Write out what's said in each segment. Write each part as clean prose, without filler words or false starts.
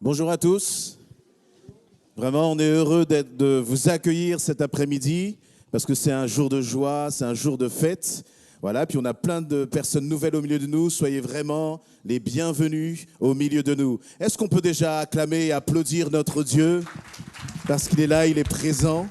Bonjour à tous. Vraiment, on est heureux de vous accueillir cet après-midi parce que c'est un jour de joie, c'est un jour de fête. Voilà, puis on a plein de personnes nouvelles au milieu de nous. Soyez vraiment les bienvenus au milieu de nous. Est-ce qu'on peut déjà acclamer et applaudir notre Dieu parce qu'il est là, il est présent?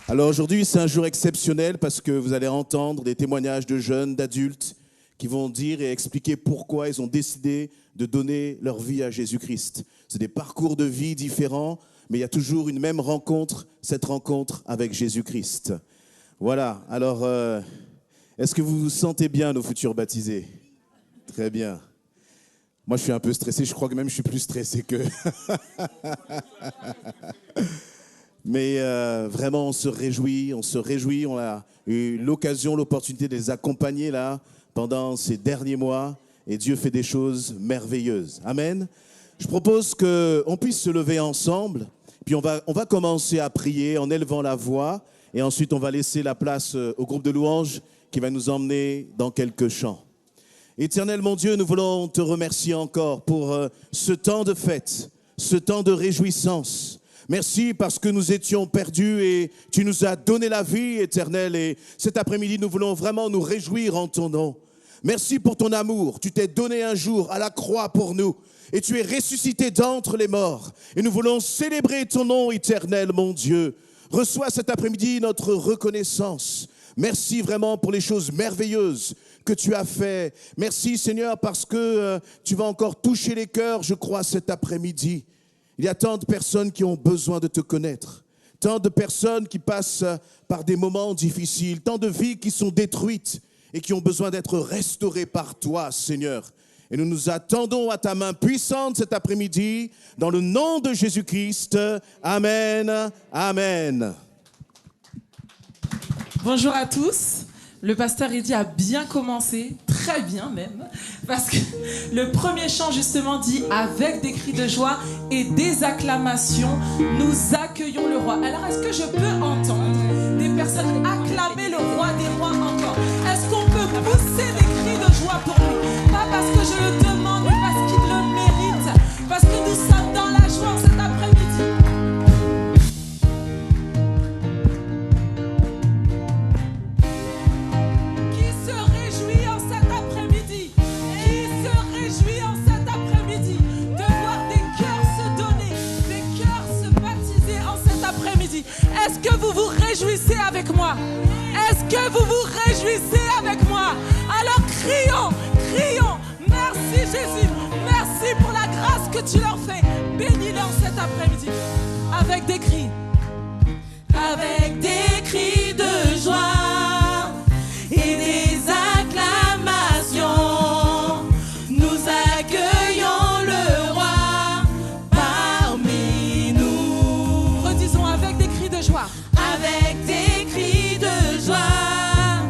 Alors aujourd'hui, c'est un jour exceptionnel parce que vous allez entendre des témoignages de jeunes, d'adultes qui vont dire et expliquer pourquoi ils ont décidé de donner leur vie à Jésus-Christ. C'est des parcours de vie différents, mais il y a toujours une même rencontre, cette rencontre avec Jésus-Christ. Voilà, alors, est-ce que vous vous sentez bien, nos futurs baptisés? Très bien. Moi, je suis un peu stressé, je crois que même je suis plus stressé qu'eux. Mais vraiment, on se réjouit, on a eu l'occasion, l'opportunité de les accompagner là, pendant ces derniers mois, et Dieu fait des choses merveilleuses. Amen. Je propose qu'on puisse se lever ensemble, puis on va commencer à prier en élevant la voix, et ensuite on va laisser la place au groupe de louanges qui va nous emmener dans quelques chants. Éternel mon Dieu, nous voulons te remercier encore pour ce temps de fête, ce temps de réjouissance. Merci parce que nous étions perdus et tu nous as donné la vie, Éternel. Et cet après-midi, nous voulons vraiment nous réjouir en ton nom. Merci pour ton amour. Tu t'es donné un jour à la croix pour nous et tu es ressuscité d'entre les morts. Et nous voulons célébrer ton nom, Éternel, mon Dieu. Reçois cet après-midi notre reconnaissance. Merci vraiment pour les choses merveilleuses que tu as fait. Merci, Seigneur, parce que tu vas encore toucher les cœurs, je crois, cet après-midi. Il y a tant de personnes qui ont besoin de te connaître, tant de personnes qui passent par des moments difficiles, tant de vies qui sont détruites et qui ont besoin d'être restaurées par toi, Seigneur. Et nous nous attendons à ta main puissante cet après-midi, dans le nom de Jésus-Christ. Amen. Amen. Bonjour à tous. Le pasteur Eddy a bien commencé, très bien même, parce que le premier chant justement dit « Avec des cris de joie et des acclamations, nous accueillons le roi ». Alors est-ce que je peux entendre des personnes acclamer le roi des rois encore? Est-ce qu'on peut pousser des cris de joie pour lui? Pas parce que je le demande, mais parce qu'il le mérite, parce que nous sommes dans la joie cet après-midi. Est-ce que vous vous réjouissez avec moi? Est-ce que vous vous réjouissez avec moi? Alors crions, crions. Merci Jésus. Merci pour la grâce que tu leur fais. Bénis-les en cet après-midi. Avec des cris. Avec des cris de joie et des acclamations, nous accueillons le roi parmi nous. Redisons avec des cris de joie. Avec des cris de joie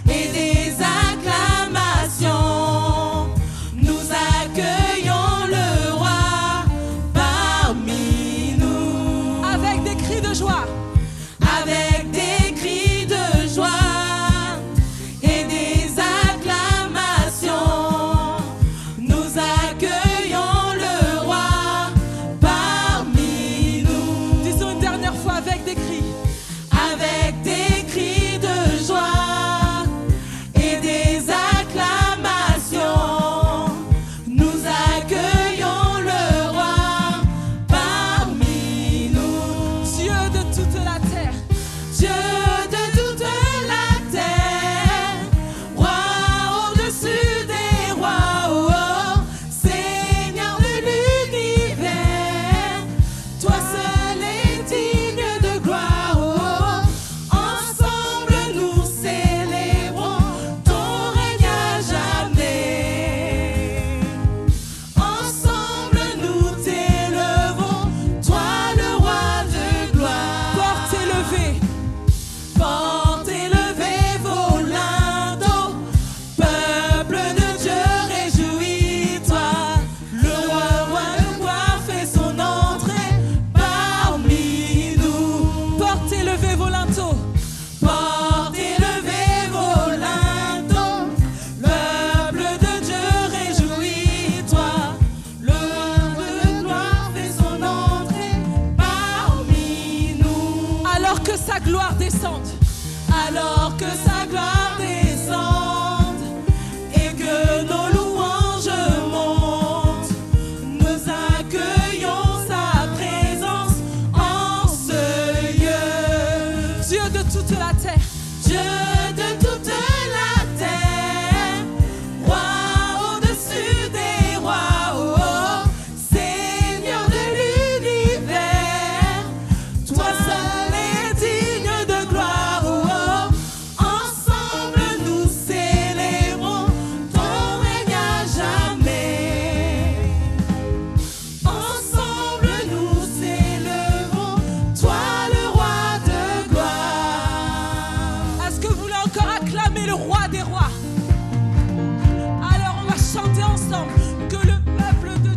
et des acclamations, nous accueillons le roi parmi nous. Avec des cris de joie. Avec des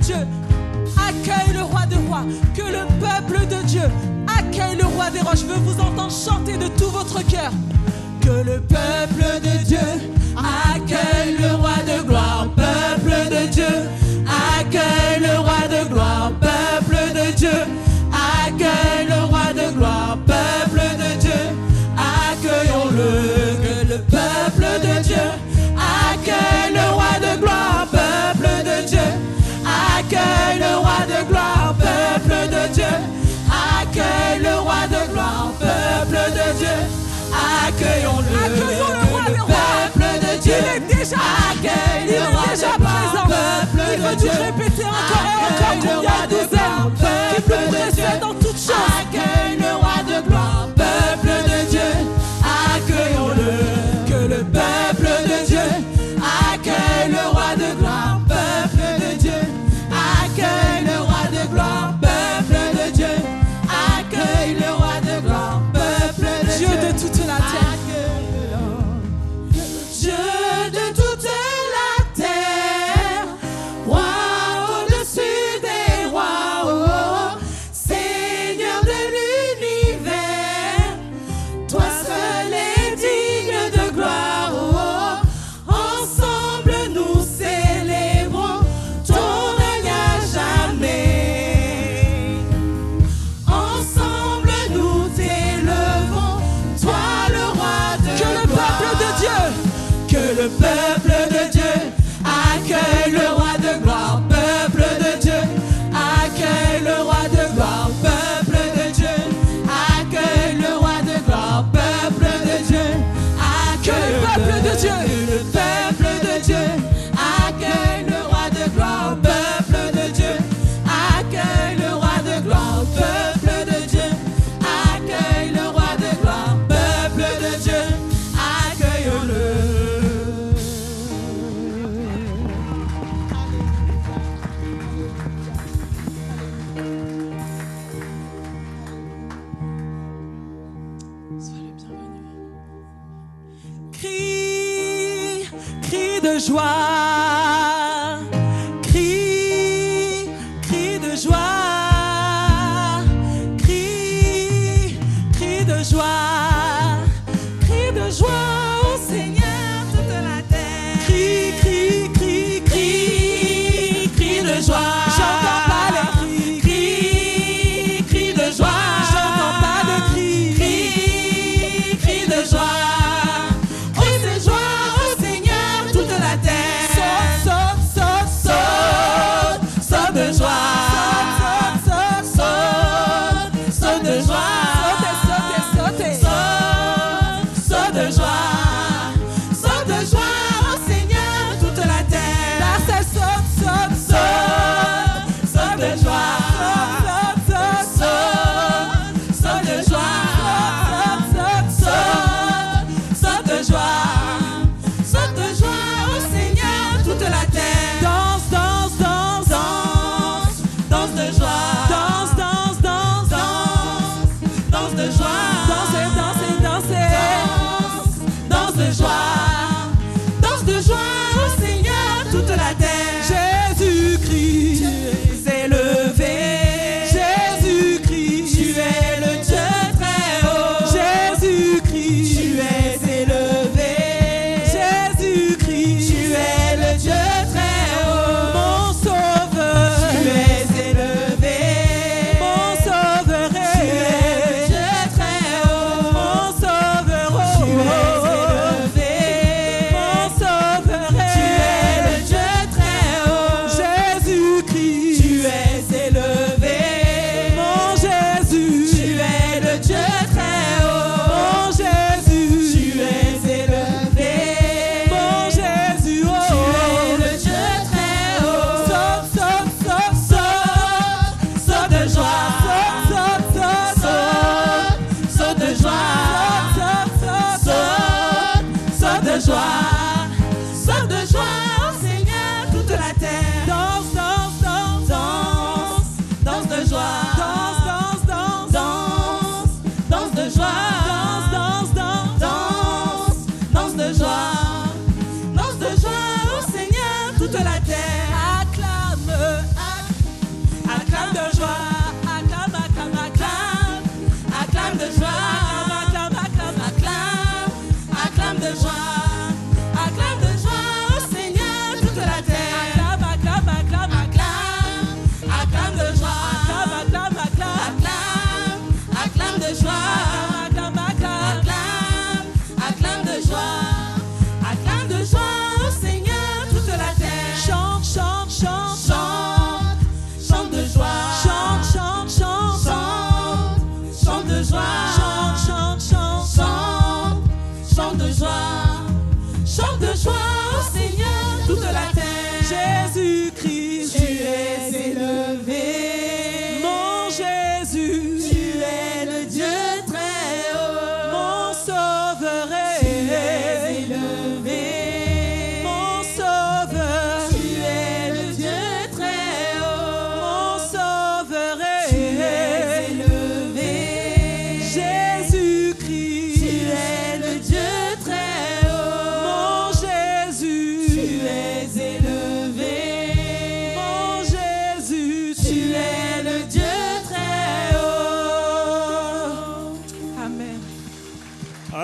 Dieu accueille le roi des rois, que le peuple de Dieu accueille le roi des rois. Je veux vous entendre chanter de tout votre cœur. Que le peuple de Dieu accueille le roi de gloire, peuple de Dieu accueille le roi de gloire, peuple de Dieu accueille le roi de gloire, peuple de Dieu accueillons-le. Que le peuple de Dieu accueille le roi de gloire, peuple de Dieu accueille le roi de gloire, peuple de Dieu accueille le roi de gloire, peuple de Dieu accueillons-le. Accueillons le roi des rois. De Dieu. Il est déjà accueille le roi de gloire, peuple de Dieu. Il veut nous répéter encore et encore combien nous aime, qu'il nous précède dans toutes choses. Accueille le roi de gloire, peuple de Dieu. Accueillons-le. Que le peuple de Dieu accueille le roi de gloire, peuple de Dieu. Accueille le roi de gloire, peuple de Dieu. Accueille le roi de gloire, peuple de Dieu. Dieu de toute la terre. Dieu de toute la terre, roi au-dessus des rois, oh, Seigneur de l'univers, toi seul es digne de gloire, oh, ensemble nous célébrons ton règne à jamais, ensemble nous t'élevons, toi le roi de gloire. Que le peuple de Dieu, que le peuple de Dieu accueille le roi de gloire, peuple de Dieu accueille le roi de gloire, peuple de Dieu accueille le roi de gloire, peuple de Dieu accueille le peuple de Dieu, le peuple de Dieu accueille le roi de gloire, peuple de Dieu accueille le roi de gloire, peuple de Dieu accueille le roi de gloire, peuple de Dieu accueille-le. Sois le bienvenu. Crie, crie de joie, crie, crie de joie, crie, crie de joie, crie de joie au Seigneur toute la terre. Crie, crie, crie, crie, crie de joie. J'entends pas les cris. Crie, crie de joie. J'entends pas de cris. Crie, crie de joie. Crie de joie au Seigneur toute la terre. Saute, saute, saute, saute, saute de joie. Saute, saute, saute, saute de joie. Saute, saute, saute, saute de joie. Saute de joie au Seigneur toute la terre. Là c'est saute, saute, saute, saute de joie. Saute, saute, saute, saute de joie. Saute, saute, saute de joie. Saute de joie au Seigneur toute la terre. Danse, danse, danse, danse,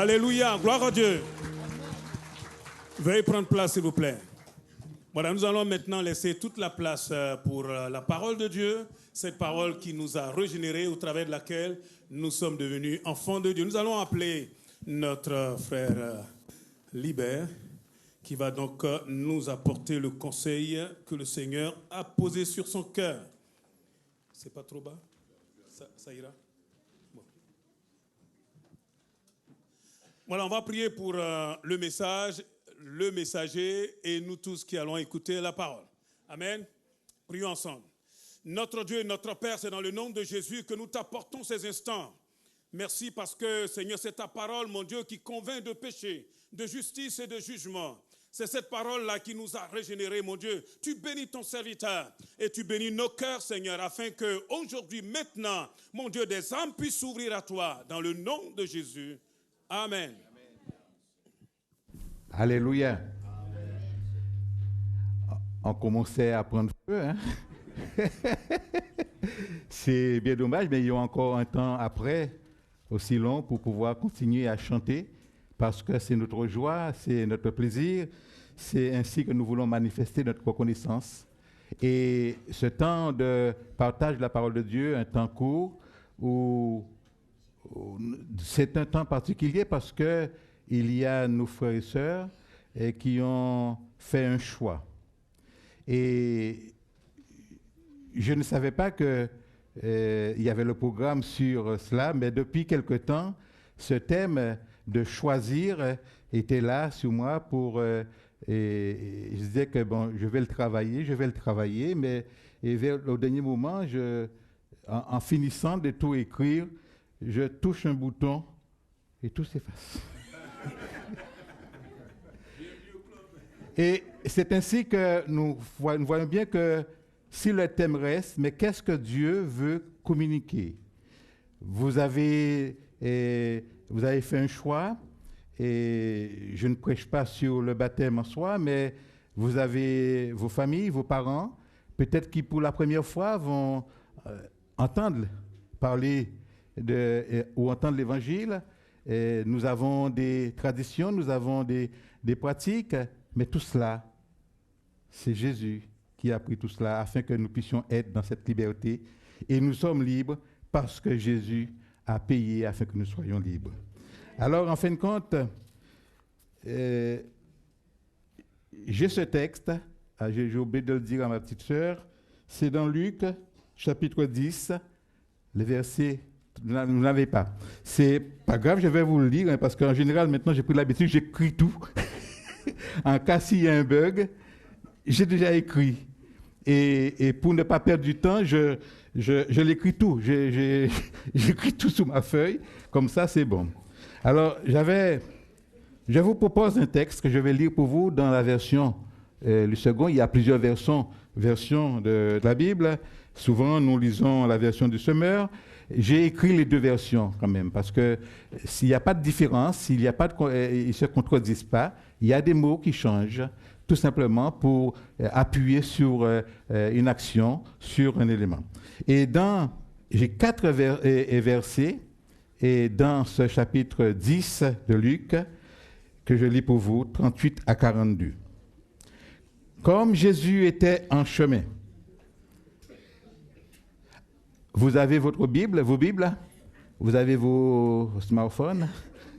Alléluia, gloire à Dieu. Veuillez prendre place, s'il vous plaît. Voilà, nous allons maintenant laisser toute la place pour la parole de Dieu, cette parole qui nous a régénérés, au travers de laquelle nous sommes devenus enfants de Dieu. Nous allons appeler notre frère Libert, qui va donc nous apporter le conseil que le Seigneur a posé sur son cœur. C'est pas trop bas? Ça ira? Bon. Voilà, on va prier pour le message, le messager et nous tous qui allons écouter la parole. Amen. Prions ensemble. Notre Dieu et notre Père, c'est dans le nom de Jésus que nous t'apportons ces instants. Merci parce que, Seigneur, c'est ta parole, mon Dieu, qui convainc de péché, de justice et de jugement. C'est cette parole-là qui nous a régénérés, mon Dieu. Tu bénis ton serviteur et tu bénis nos cœurs, Seigneur, afin qu'aujourd'hui, maintenant, mon Dieu, des âmes puissent s'ouvrir à toi, dans le nom de Jésus. Amen. Alléluia. On commençait à prendre feu, hein? C'est bien dommage, mais il y a encore un temps après, aussi long, pour pouvoir continuer à chanter, parce que c'est notre joie, c'est notre plaisir, c'est ainsi que nous voulons manifester notre reconnaissance. Et ce temps de partage de la parole de Dieu, un temps court, c'est un temps particulier parce que il y a nos frères et sœurs qui ont fait un choix. Et je ne savais pas qu'il y avait le programme sur cela, mais depuis quelque temps, ce thème de choisir était là sur moi pour... et je disais que bon, je vais le travailler, mais au dernier moment, en finissant de tout écrire, je touche un bouton et tout s'efface. Et c'est ainsi que nous voyons bien que si le thème reste, mais qu'est-ce que Dieu veut communiquer? Vous avez fait un choix, et je ne prêche pas sur le baptême en soi, mais vous avez vos familles, vos parents, peut-être qui pour la première fois vont entendre parler ou entendre l'Évangile. Nous avons des traditions, nous avons des pratiques, mais tout cela, c'est Jésus qui a pris tout cela afin que nous puissions être dans cette liberté. Et nous sommes libres parce que Jésus a payé afin que nous soyons libres. Alors, en fin de compte, j'ai ce texte, j'ai oublié de le dire à ma petite sœur, c'est dans Luc, chapitre 10, le verset, vous ne l'avez pas. C'est pas grave, je vais vous le lire, hein, parce qu'en général, maintenant, j'ai pris l'habitude, j'écris tout. En cas s'il y a un bug, j'ai déjà écrit. Et pour ne pas perdre du temps, je l'écris tout. J'écris tout sur ma feuille, comme ça, c'est bon. Alors, je vous propose un texte que je vais lire pour vous dans la version, le second. Il y a plusieurs versions de la Bible. Souvent, nous lisons la version du Semeur. J'ai écrit les deux versions quand même, parce que s'il n'y a pas de différence, ils ne se contredisent pas, il y a des mots qui changent, tout simplement pour appuyer sur une action, sur un élément. Et j'ai 4 versets, et dans ce chapitre 10 de Luc, que je lis pour vous, 38 à 42. Comme Jésus était en chemin. Vous avez vos Bibles, vous avez vos smartphones,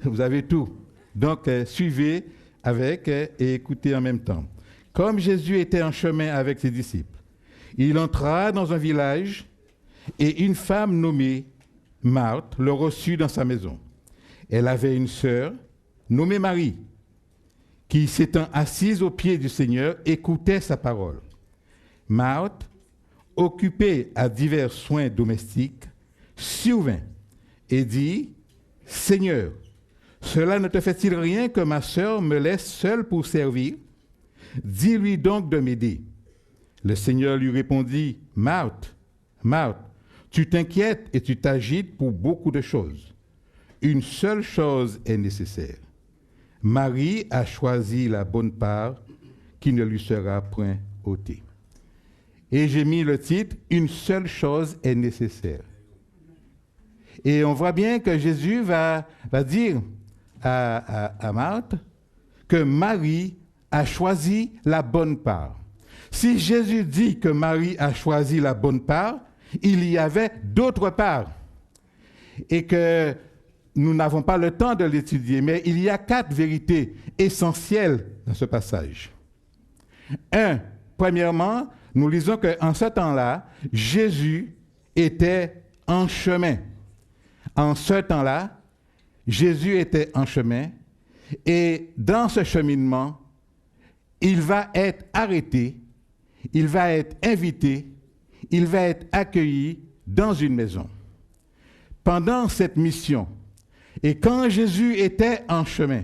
vous avez tout. Donc, suivez avec et écoutez en même temps. Comme Jésus était en chemin avec ses disciples, il entra dans un village et une femme nommée Marthe le reçut dans sa maison. Elle avait une sœur nommée Marie qui, s'étant assise aux pieds du Seigneur, écoutait sa parole. Marthe, occupée à divers soins domestiques, survint et dit, « Seigneur, cela ne te fait-il rien que ma sœur me laisse seule pour servir? Dis-lui donc de m'aider. » Le Seigneur lui répondit, « Marthe, Marthe, tu t'inquiètes et tu t'agites pour beaucoup de choses. Une seule chose est nécessaire. Marie a choisi la bonne part qui ne lui sera point ôtée. » Et j'ai mis le titre « Une seule chose est nécessaire ». Et on voit bien que Jésus va dire à Marthe que Marie a choisi la bonne part. Si Jésus dit que Marie a choisi la bonne part, il y avait d'autres parts. Et que nous n'avons pas le temps de l'étudier, mais il y a 4 vérités essentielles dans ce passage. Premièrement, nous lisons qu'en ce temps-là, Jésus était en chemin. En ce temps-là, Jésus était en chemin et dans ce cheminement, il va être arrêté, il va être invité, il va être accueilli dans une maison. Pendant cette mission, et quand Jésus était en chemin,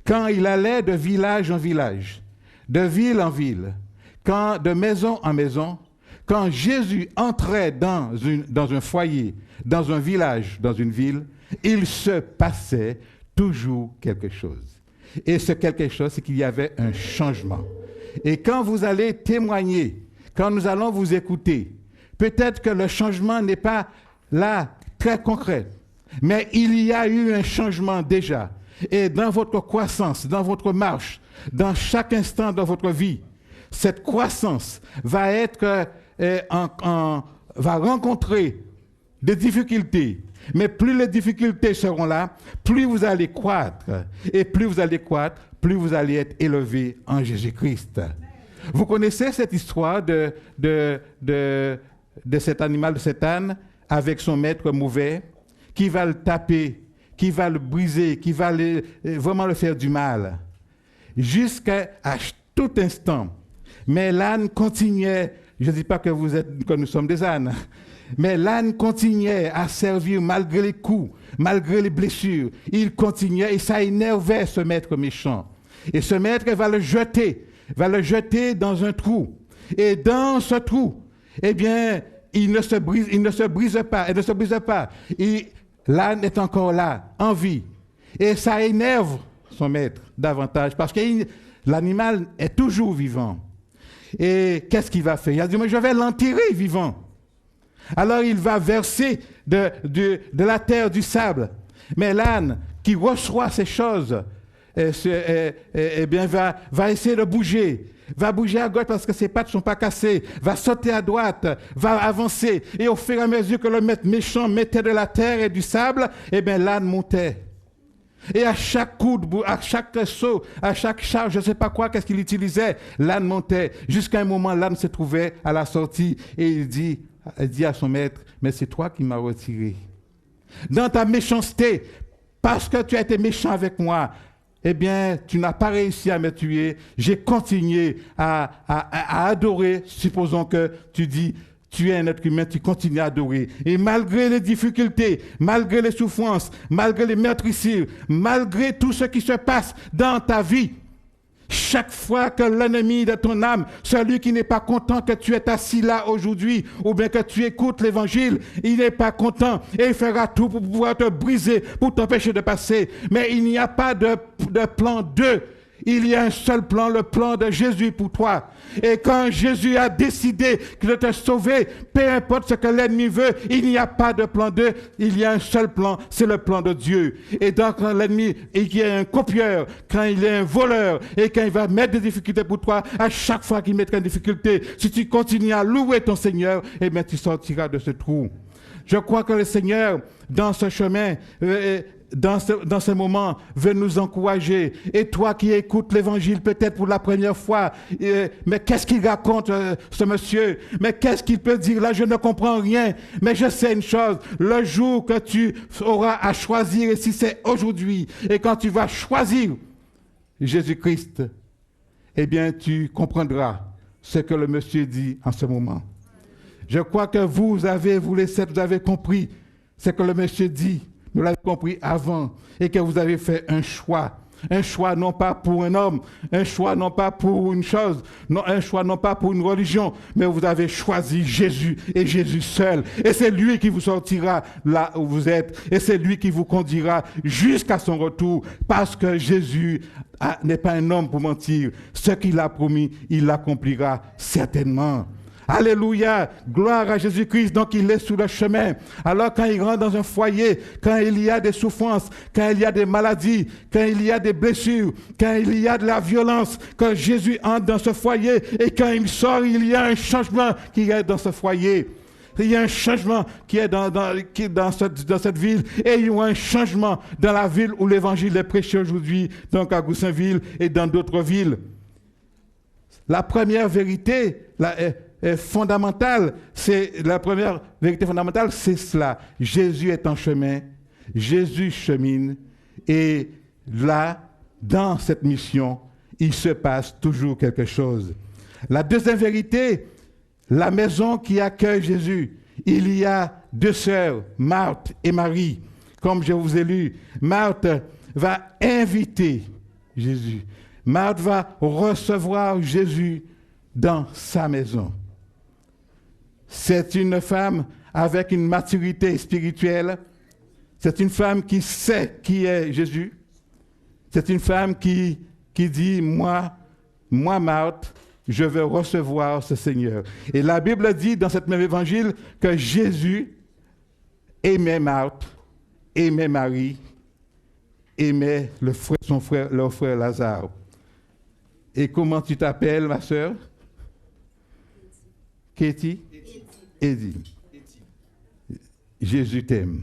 quand il allait de village en village, de ville en ville, quand de maison en maison, quand Jésus entrait dans un foyer, dans un village, dans une ville, il se passait toujours quelque chose. Et ce quelque chose, c'est qu'il y avait un changement. Et quand vous allez témoigner, quand nous allons vous écouter, peut-être que le changement n'est pas là, très concret, mais il y a eu un changement déjà. Et dans votre croissance, dans votre marche, dans chaque instant de votre vie, cette croissance va va rencontrer des difficultés. Mais plus les difficultés seront là, plus vous allez croître. Et plus vous allez croître, plus vous allez être élevé en Jésus-Christ. Vous connaissez cette histoire de cet animal, de cet âne, avec son maître mauvais, qui va le taper, qui va le briser, qui va vraiment le faire du mal, jusqu'à tout instant. Mais l'âne continuait, je ne dis pas que nous sommes des ânes, mais l'âne continuait à servir malgré les coups, malgré les blessures. Il continuait et ça énervait ce maître méchant. Et ce maître va le jeter dans un trou. Et dans ce trou, eh bien, il ne se brise pas. L'âne est encore là, en vie. Et ça énerve son maître davantage parce que l'animal est toujours vivant. Et qu'est-ce qu'il va faire? Il a dit, mais je vais l'enterrer vivant. Alors il va verser de la terre du sable. Mais l'âne qui reçoit ces choses, eh bien, va essayer de bouger. Va bouger à gauche parce que ses pattes ne sont pas cassées. Va sauter à droite, va avancer. Et au fur et à mesure que le maître méchant mettait de la terre et du sable, eh bien l'âne montait. Et à chaque coup, à chaque saut, à chaque charge, je ne sais pas quoi, qu'est-ce qu'il utilisait, l'âne montait. Jusqu'à un moment, l'âne se trouvait à la sortie et il dit à son maître, mais c'est toi qui m'as retiré. Dans ta méchanceté, parce que tu as été méchant avec moi, eh bien, tu n'as pas réussi à me tuer. J'ai continué à adorer. Supposons que tu dis, tu es un être humain, tu continues à adorer. Et malgré les difficultés, malgré les souffrances, malgré les meurtrissures, malgré tout ce qui se passe dans ta vie, chaque fois que l'ennemi de ton âme, celui qui n'est pas content que tu es assis là aujourd'hui, ou bien que tu écoutes l'évangile, il n'est pas content et il fera tout pour pouvoir te briser, pour t'empêcher de passer. Mais il n'y a pas de plan 2. Il y a un seul plan, le plan de Jésus pour toi. Et quand Jésus a décidé de te sauver, peu importe ce que l'ennemi veut, il n'y a pas de plan 2, il y a un seul plan, c'est le plan de Dieu. Et donc quand l'ennemi est un copieur, quand il est un voleur, et quand il va mettre des difficultés pour toi, à chaque fois qu'il mettra une difficulté, si tu continues à louer ton Seigneur, eh bien tu sortiras de ce trou. Je crois que le Seigneur, dans ce chemin, dans ce moment, veut nous encourager. Et toi qui écoutes l'évangile peut-être pour la première fois, mais qu'est-ce qu'il raconte, ce monsieur? Mais qu'est-ce qu'il peut dire? Là, je ne comprends rien. Mais je sais une chose, le jour que tu auras à choisir, et si c'est aujourd'hui, et quand tu vas choisir Jésus-Christ, eh bien, tu comprendras ce que le monsieur dit en ce moment. Je crois que vous avez compris ce que le monsieur dit. Vous l'avez compris avant et que vous avez fait un choix. Un choix non pas pour un homme, un choix non pas pour une chose, un choix non pas pour une religion, mais vous avez choisi Jésus et Jésus seul. Et c'est lui qui vous sortira là où vous êtes et c'est lui qui vous conduira jusqu'à son retour parce que Jésus n'est pas un homme pour mentir. Ce qu'il a promis, il l'accomplira certainement. Alléluia, gloire à Jésus-Christ. Donc il est sur le chemin. Alors quand il rentre dans un foyer, quand il y a des souffrances, quand il y a des maladies, quand il y a des blessures, quand il y a de la violence, quand Jésus entre dans ce foyer et quand il sort, il y a un changement qui est dans ce foyer. Il y a un changement qui est dans cette ville et il y a un changement dans la ville où l'évangile est prêché aujourd'hui, donc à Goussainville et dans d'autres villes. La première vérité fondamentale, c'est cela. Jésus est en chemin, Jésus chemine et là, dans cette mission, il se passe toujours quelque chose. La deuxième vérité, la maison qui accueille Jésus. Il y a deux sœurs, Marthe et Marie. Comme je vous ai lu, Marthe va inviter Jésus. Marthe va recevoir Jésus dans sa maison. C'est une femme avec une maturité spirituelle. C'est une femme qui sait qui est Jésus. C'est une femme qui dit, moi Marthe, je veux recevoir ce Seigneur. Et la Bible dit dans cet même évangile que Jésus aimait Marthe, aimait Marie, aimait leur frère Lazare. Et comment tu t'appelles, ma sœur? Katie? Eddie. Jésus t'aime.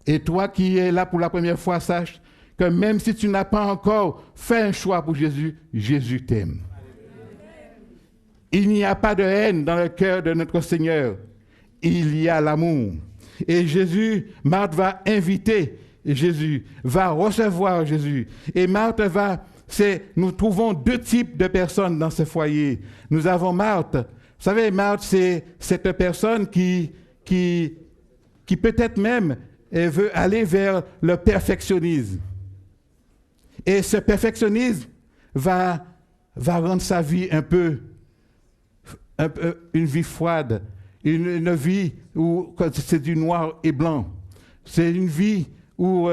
Et toi qui es là pour la première fois, sache que même si tu n'as pas encore fait un choix pour Jésus, Jésus t'aime. Il n'y a pas de haine dans le cœur de notre Seigneur. Il y a l'amour. Et Jésus, Marthe va inviter Jésus, va recevoir Jésus. Et Marthe nous trouvons deux types de personnes dans ce foyer. Nous avons Marthe. Vous savez, Marthe, c'est cette personne qui peut-être même veut aller vers le perfectionnisme. Et ce perfectionnisme va rendre sa vie un peu une vie froide, une vie où c'est du noir et blanc. C'est une vie où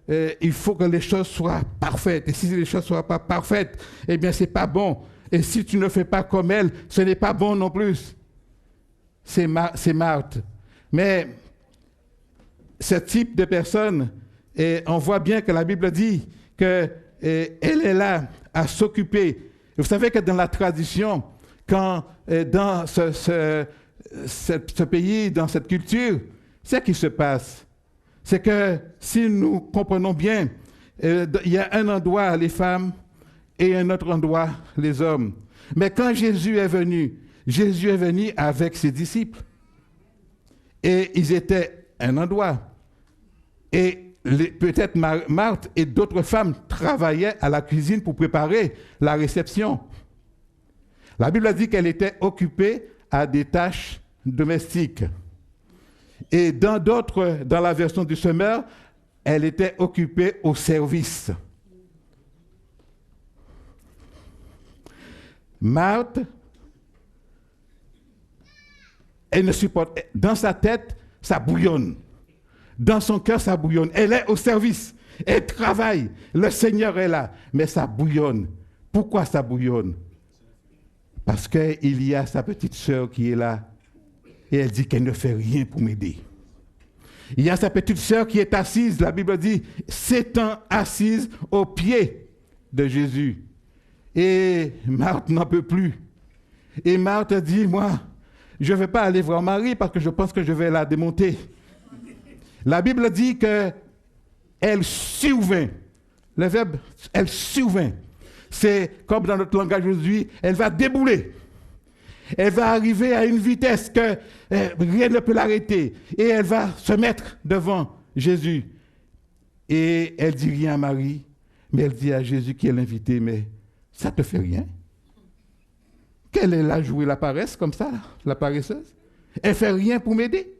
il faut que les choses soient parfaites. Et si les choses ne soient pas parfaites, eh bien, ce n'est pas bon. Et si tu ne fais pas comme elle, ce n'est pas bon non plus. C'est Marthe. Mais ce type de personne, on voit bien que la Bible dit qu'elle est là à s'occuper. Vous savez que dans la tradition, quand dans ce pays, dans cette culture, c'est ce qui se passe. C'est que si nous comprenons bien, il y a un endroit les femmes et un autre endroit les hommes. Mais quand Jésus est venu avec ses disciples. Et ils étaient un endroit. Et peut-être Marthe et d'autres femmes travaillaient à la cuisine pour préparer la réception. La Bible dit qu'elle était occupée à des tâches domestiques. Et dans la version du Semeur, elle était occupée au service. Marthe, elle ne supporte, dans sa tête, ça bouillonne. Dans son cœur, ça bouillonne. Elle est au service. Elle travaille. Le Seigneur est là. Mais ça bouillonne. Pourquoi ça bouillonne? Parce qu'il y a sa petite sœur qui est là. Et elle dit qu'elle ne fait rien pour m'aider. Il y a sa petite sœur qui est assise. La Bible dit, s'étant assise aux pieds de Jésus. Et Marthe n'en peut plus. Et Marthe dit, moi, je ne vais pas aller voir Marie parce que je pense que je vais la démonter. La Bible dit qu'elle survint. Le verbe, elle survint. C'est comme dans notre langage aujourd'hui, elle va débouler. Elle va arriver à une vitesse que rien ne peut l'arrêter. Et elle va se mettre devant Jésus. Et elle dit rien à Marie, mais elle dit à Jésus qui est l'invité, mais ça ne te fait rien? Qu'elle est là jouer la paresse comme ça, la paresseuse? Elle ne fait rien pour m'aider?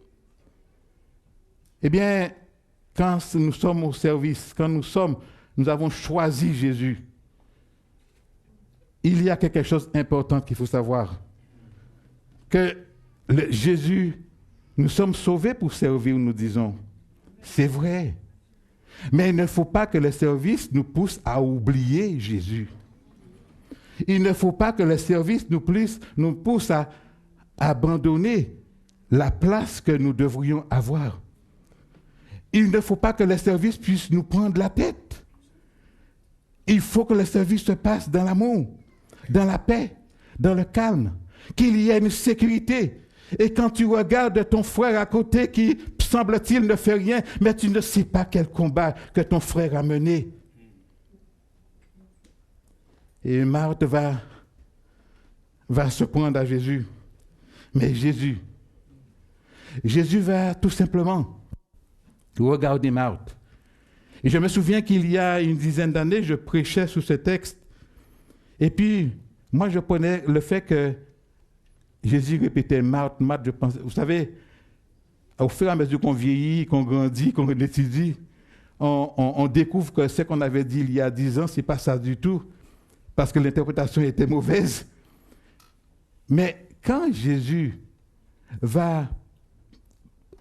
Eh bien, quand nous sommes au service, quand nous avons choisi Jésus, il y a quelque chose d'important qu'il faut savoir. Que Jésus, nous sommes sauvés pour servir, nous disons. C'est vrai. Mais il ne faut pas que le service nous pousse à oublier Jésus. Il ne faut pas que le service nous pousse à abandonner la place que nous devrions avoir. Il ne faut pas que le service puisse nous prendre la tête. Il faut que le service se passe dans l'amour, dans la paix, dans le calme, qu'il y ait une sécurité. Et quand tu regardes ton frère à côté qui, semble-t-il, ne fait rien, mais tu ne sais pas quel combat que ton frère a mené. Et Marthe va se prendre à Jésus. Mais Jésus va tout simplement regarder Marthe. Et je me souviens qu'il y a une dizaine d'années, je prêchais sous ce texte. Et puis, moi, je prenais le fait que Jésus répétait Marthe, Marthe, je pense. Vous savez, au fur et à mesure qu'on vieillit, qu'on grandit, qu'on étudie, on découvre que ce qu'on avait dit il y a 10 ans, ce n'est pas ça du tout, parce que l'interprétation était mauvaise. Mais quand Jésus va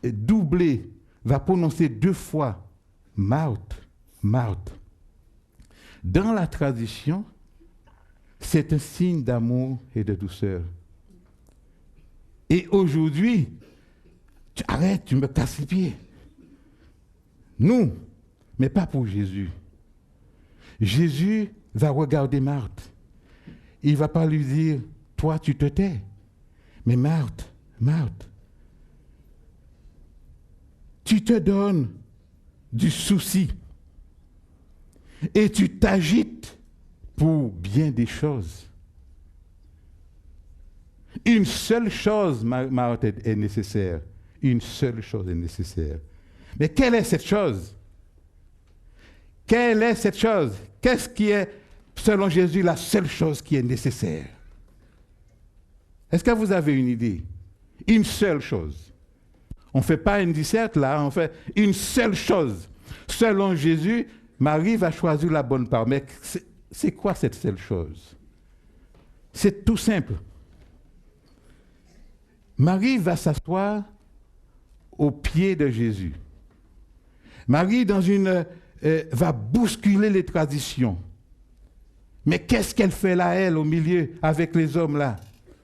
doubler, va prononcer 2 fois Marthe, Marthe, dans la tradition, c'est un signe d'amour et de douceur. Et aujourd'hui, arrête, tu me casses les pieds. Nous, mais pas pour Jésus. Jésus va regarder Marthe. Il ne va pas lui dire, toi tu te tais. Mais Marthe, Marthe, tu te donnes du souci et tu t'agites pour bien des choses. Une seule chose, Marthe, est nécessaire. Une seule chose est nécessaire. Mais quelle est cette chose? Quelle est cette chose? Qu'est-ce qui est, selon Jésus, la seule chose qui est nécessaire? Est-ce que vous avez une idée? Une seule chose. On ne fait pas une disserte là, on fait une seule chose. Selon Jésus, Marie va choisir la bonne part. Mais c'est quoi cette seule chose? C'est tout simple. Marie va s'asseoir aux pieds de Jésus. Marie, va bousculer les traditions. Mais qu'est-ce qu'elle fait là, elle, au milieu, avec les hommes là?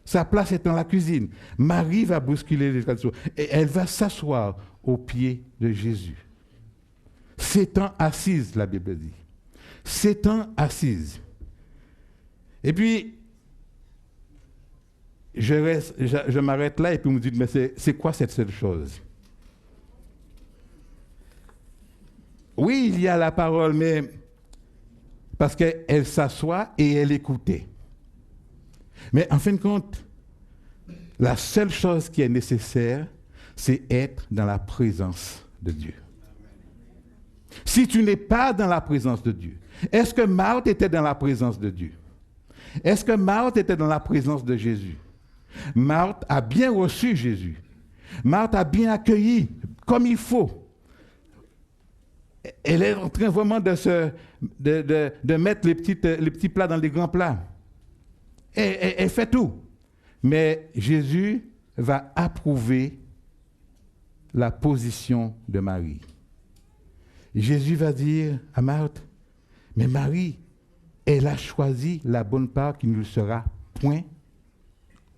Sa place est dans la cuisine. Marie va bousculer les traditions. Et elle va s'asseoir aux pieds de Jésus. S'étant assise, la Bible dit. S'étant assise. Et puis, je m'arrête là et puis vous me dites, mais c'est quoi cette seule chose? Oui, il y a la parole, mais parce qu'elle s'assoit et elle écoutait. Mais en fin de compte, la seule chose qui est nécessaire, c'est être dans la présence de Dieu. Si tu n'es pas dans la présence de Dieu, est-ce que Marthe était dans la présence de Dieu? Est-ce que Marthe était dans la présence de Jésus? Marthe a bien reçu Jésus. Marthe a bien accueilli comme il faut. Elle est en train vraiment de mettre les petits plats dans les grands plats. Elle fait tout. Mais Jésus va approuver la position de Marie. Jésus va dire à Marthe, mais Marie, elle a choisi la bonne part qui ne lui sera point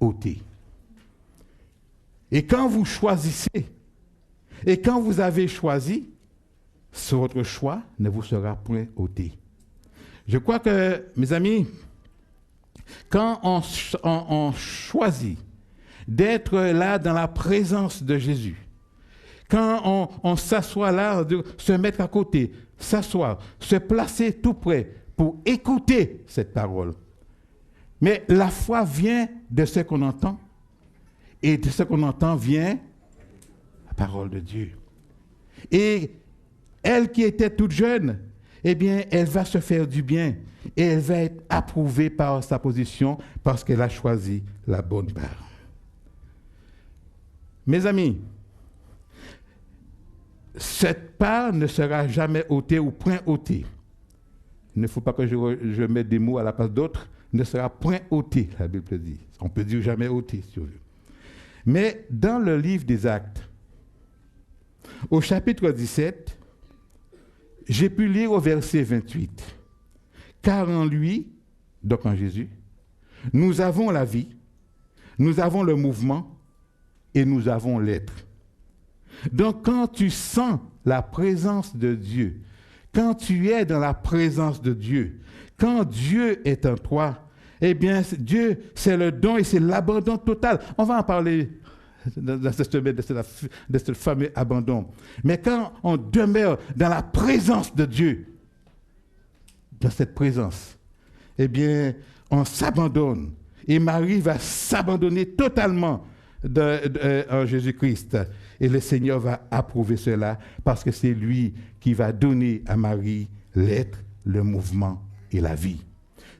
ôtée. Et quand vous choisissez, et quand vous avez choisi, votre choix ne vous sera point ôté. Je crois que, mes amis, quand on choisit d'être là dans la présence de Jésus, quand on s'assoit là, se mettre à côté, s'asseoir, se placer tout près pour écouter cette parole. Mais la foi vient de ce qu'on entend, et de ce qu'on entend vient la parole de Dieu. Et elle qui était toute jeune, eh bien, elle va se faire du bien et elle va être approuvée par sa position parce qu'elle a choisi la bonne part. Mes amis, cette part ne sera jamais ôtée ou point ôtée. Il ne faut pas que je mette des mots à la place d'autres. Ne sera point ôtée, la Bible dit. On peut dire jamais ôtée, si on veut. Mais dans le livre des Actes, au chapitre 17, j'ai pu lire au verset 28. Car en lui, donc en Jésus, Nous avons la vie, nous avons le mouvement et nous avons l'être. Donc quand tu sens la présence de Dieu, quand tu es dans la présence de Dieu, quand Dieu est en toi, eh bien Dieu, c'est le don et c'est l'abandon total. On va en parler dans cette semaine de ce fameux abandon. Mais quand on demeure dans la présence de Dieu, dans cette présence, eh bien, on s'abandonne. Et Marie va s'abandonner totalement en Jésus-Christ. Et le Seigneur va approuver cela parce que c'est lui qui va donner à Marie l'être, le mouvement et la vie.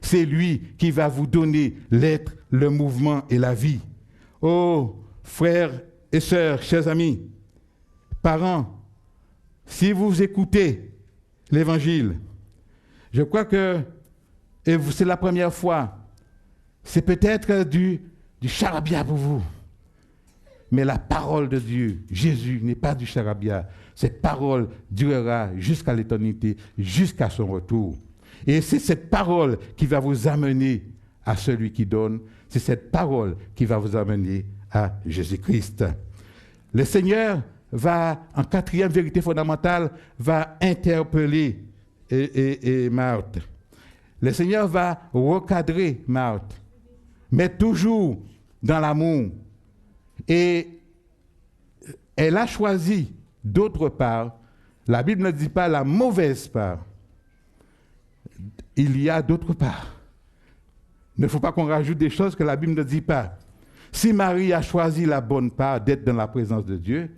C'est lui qui va vous donner l'être, le mouvement et la vie. Oh, frères et sœurs, chers amis, parents, si vous écoutez l'Évangile, je crois que, et c'est la première fois, c'est peut-être du charabia pour vous. Mais la parole de Dieu, Jésus, n'est pas du charabia. Cette parole durera jusqu'à l'éternité, jusqu'à son retour. Et c'est cette parole qui va vous amener à celui qui donne. C'est cette parole qui va vous amener à Jésus-Christ. Le Seigneur va, en quatrième vérité fondamentale, va interpeller Marthe. Le Seigneur va recadrer Marthe, mais toujours dans l'amour. Et elle a choisi d'autre part, la Bible ne dit pas la mauvaise part, il y a d'autre part. Il ne faut pas qu'on rajoute des choses que la Bible ne dit pas. Si Marie a choisi la bonne part d'être dans la présence de Dieu,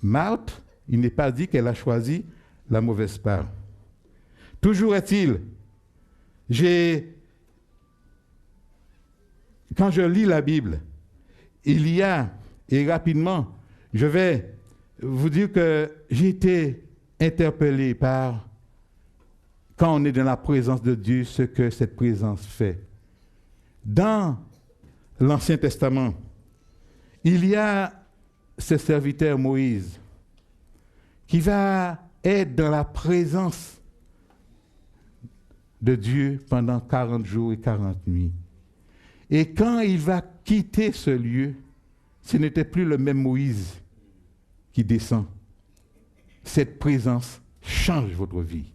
Marthe, il n'est pas dit qu'elle a choisi la mauvaise part. Toujours est-il, quand je lis la Bible, il y a, et rapidement, je vais vous dire que j'ai été interpellé par, quand on est dans la présence de Dieu, ce que cette présence fait. Dans l'Ancien Testament, il y a ce serviteur Moïse qui va être dans la présence de Dieu pendant 40 jours et 40 nuits. Et quand il va quitter ce lieu, ce n'était plus le même Moïse qui descend. Cette présence change votre vie.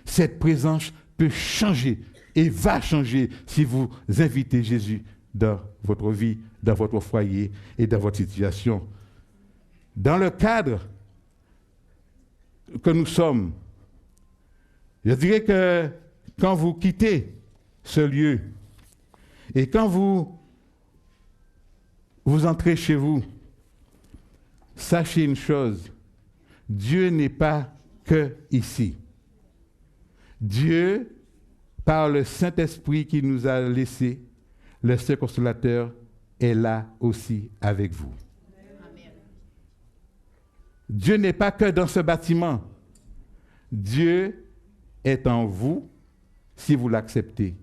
Cette présence peut changer et va changer si vous invitez Jésus dans votre vie, dans votre foyer et dans votre situation. Dans le cadre que nous sommes, je dirais que quand vous quittez ce lieu et quand vous entrez chez vous, sachez une chose, Dieu n'est pas que ici. Dieu, par le Saint-Esprit qui nous a laissé, le Saint Consolateur est là aussi avec vous. Amen. Dieu n'est pas que dans ce bâtiment. Dieu est en vous si vous l'acceptez.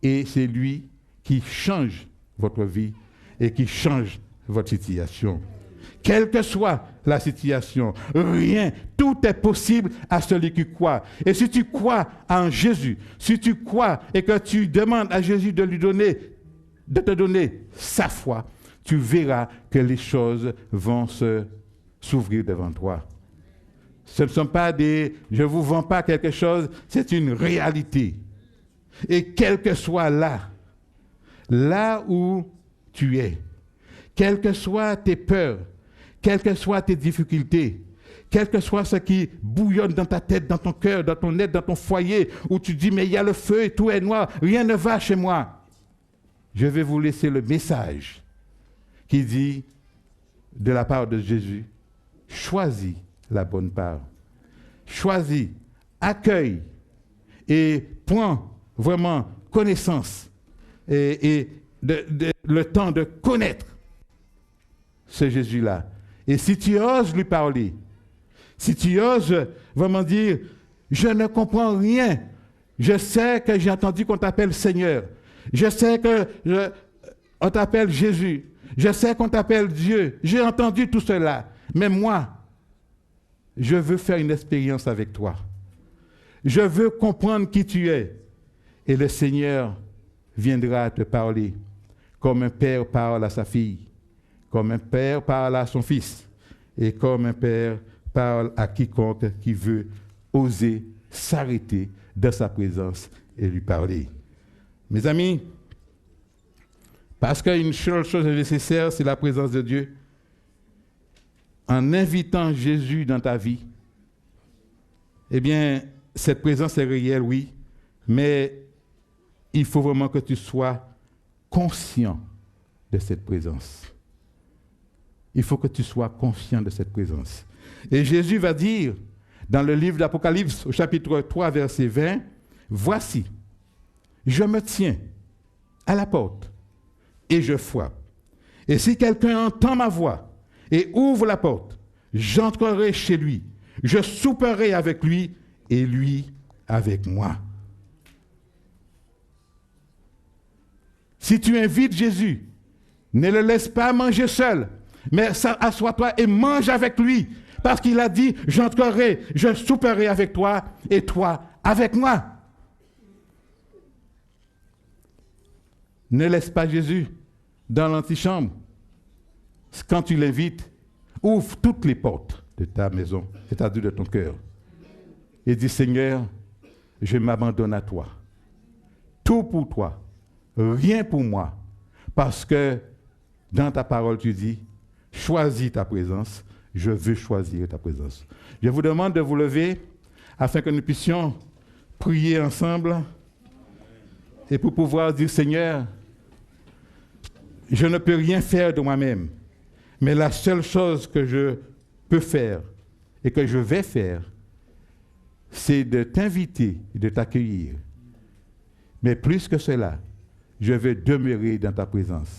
Et c'est lui qui change votre vie et qui change votre situation. Quelle que soit la situation, rien, tout est possible à celui qui croit. Et si tu crois en Jésus, si tu crois et que tu demandes à Jésus de te donner sa foi, tu verras que les choses vont s'ouvrir devant toi. Ce ne sont pas je ne vous vends pas quelque chose, c'est une réalité. Et quel que soit là où tu es, quelles que soient tes peurs, quelles que soient tes difficultés, quel que soit ce qui bouillonne dans ta tête, dans ton cœur, dans ton être, dans ton foyer, où tu dis, mais il y a le feu et tout est noir, rien ne va chez moi. Je vais vous laisser le message qui dit, de la part de Jésus, choisis la bonne part. Choisis, accueille et prends vraiment connaissance et le temps de connaître ce Jésus-là. Et si tu oses lui parler, si tu oses vraiment dire, je ne comprends rien, je sais que j'ai entendu qu'on t'appelle Seigneur, je sais qu'on t'appelle Jésus, je sais qu'on t'appelle Dieu, j'ai entendu tout cela, mais moi, je veux faire une expérience avec toi. Je veux comprendre qui tu es. Et le Seigneur viendra te parler, comme un père parle à sa fille, comme un père parle à son fils, et comme un père parle à quiconque qui veut oser s'arrêter dans sa présence et lui parler. Mes amis, parce qu'une seule chose est nécessaire, c'est la présence de Dieu. En invitant Jésus dans ta vie, eh bien, cette présence est réelle, oui, mais il faut vraiment que tu sois conscient de cette présence. Il faut que tu sois conscient de cette présence. Et Jésus va dire, dans le livre d'Apocalypse, au chapitre 3, verset 20, « Voici, je me tiens à la porte et je frappe. Et si quelqu'un entend ma voix et ouvre la porte, j'entrerai chez lui, je souperai avec lui et lui avec moi. » Si tu invites Jésus, ne le laisse pas manger seul, mais assois-toi et mange avec lui, parce qu'il a dit, j'entrerai, je souperai avec toi et toi avec moi. Ne laisse pas Jésus dans l'antichambre. Quand tu l'invites, ouvre toutes les portes de ta maison, c'est-à-dire de ton cœur, et dis, Seigneur, je m'abandonne à toi. Tout pour toi, rien pour moi, parce que dans ta parole, tu dis, choisis ta présence, je veux choisir ta présence. Je vous demande de vous lever afin que nous puissions prier ensemble et pour pouvoir dire, Seigneur, je ne peux rien faire de moi-même, mais la seule chose que je peux faire et que je vais faire, c'est de t'inviter et de t'accueillir. Mais plus que cela, je veux demeurer dans ta présence.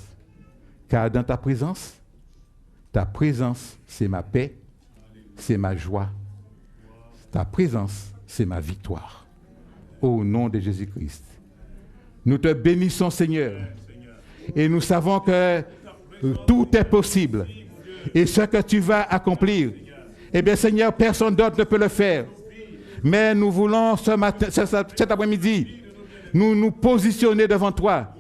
Car dans ta présence, c'est ma paix, c'est ma joie. Ta présence, c'est ma victoire. Au nom de Jésus-Christ. Nous te bénissons, Seigneur. Et nous savons que tout est possible. Et ce que tu vas accomplir, eh bien, Seigneur, personne d'autre ne peut le faire. Mais nous voulons cet après-midi, nous positionner devant toi,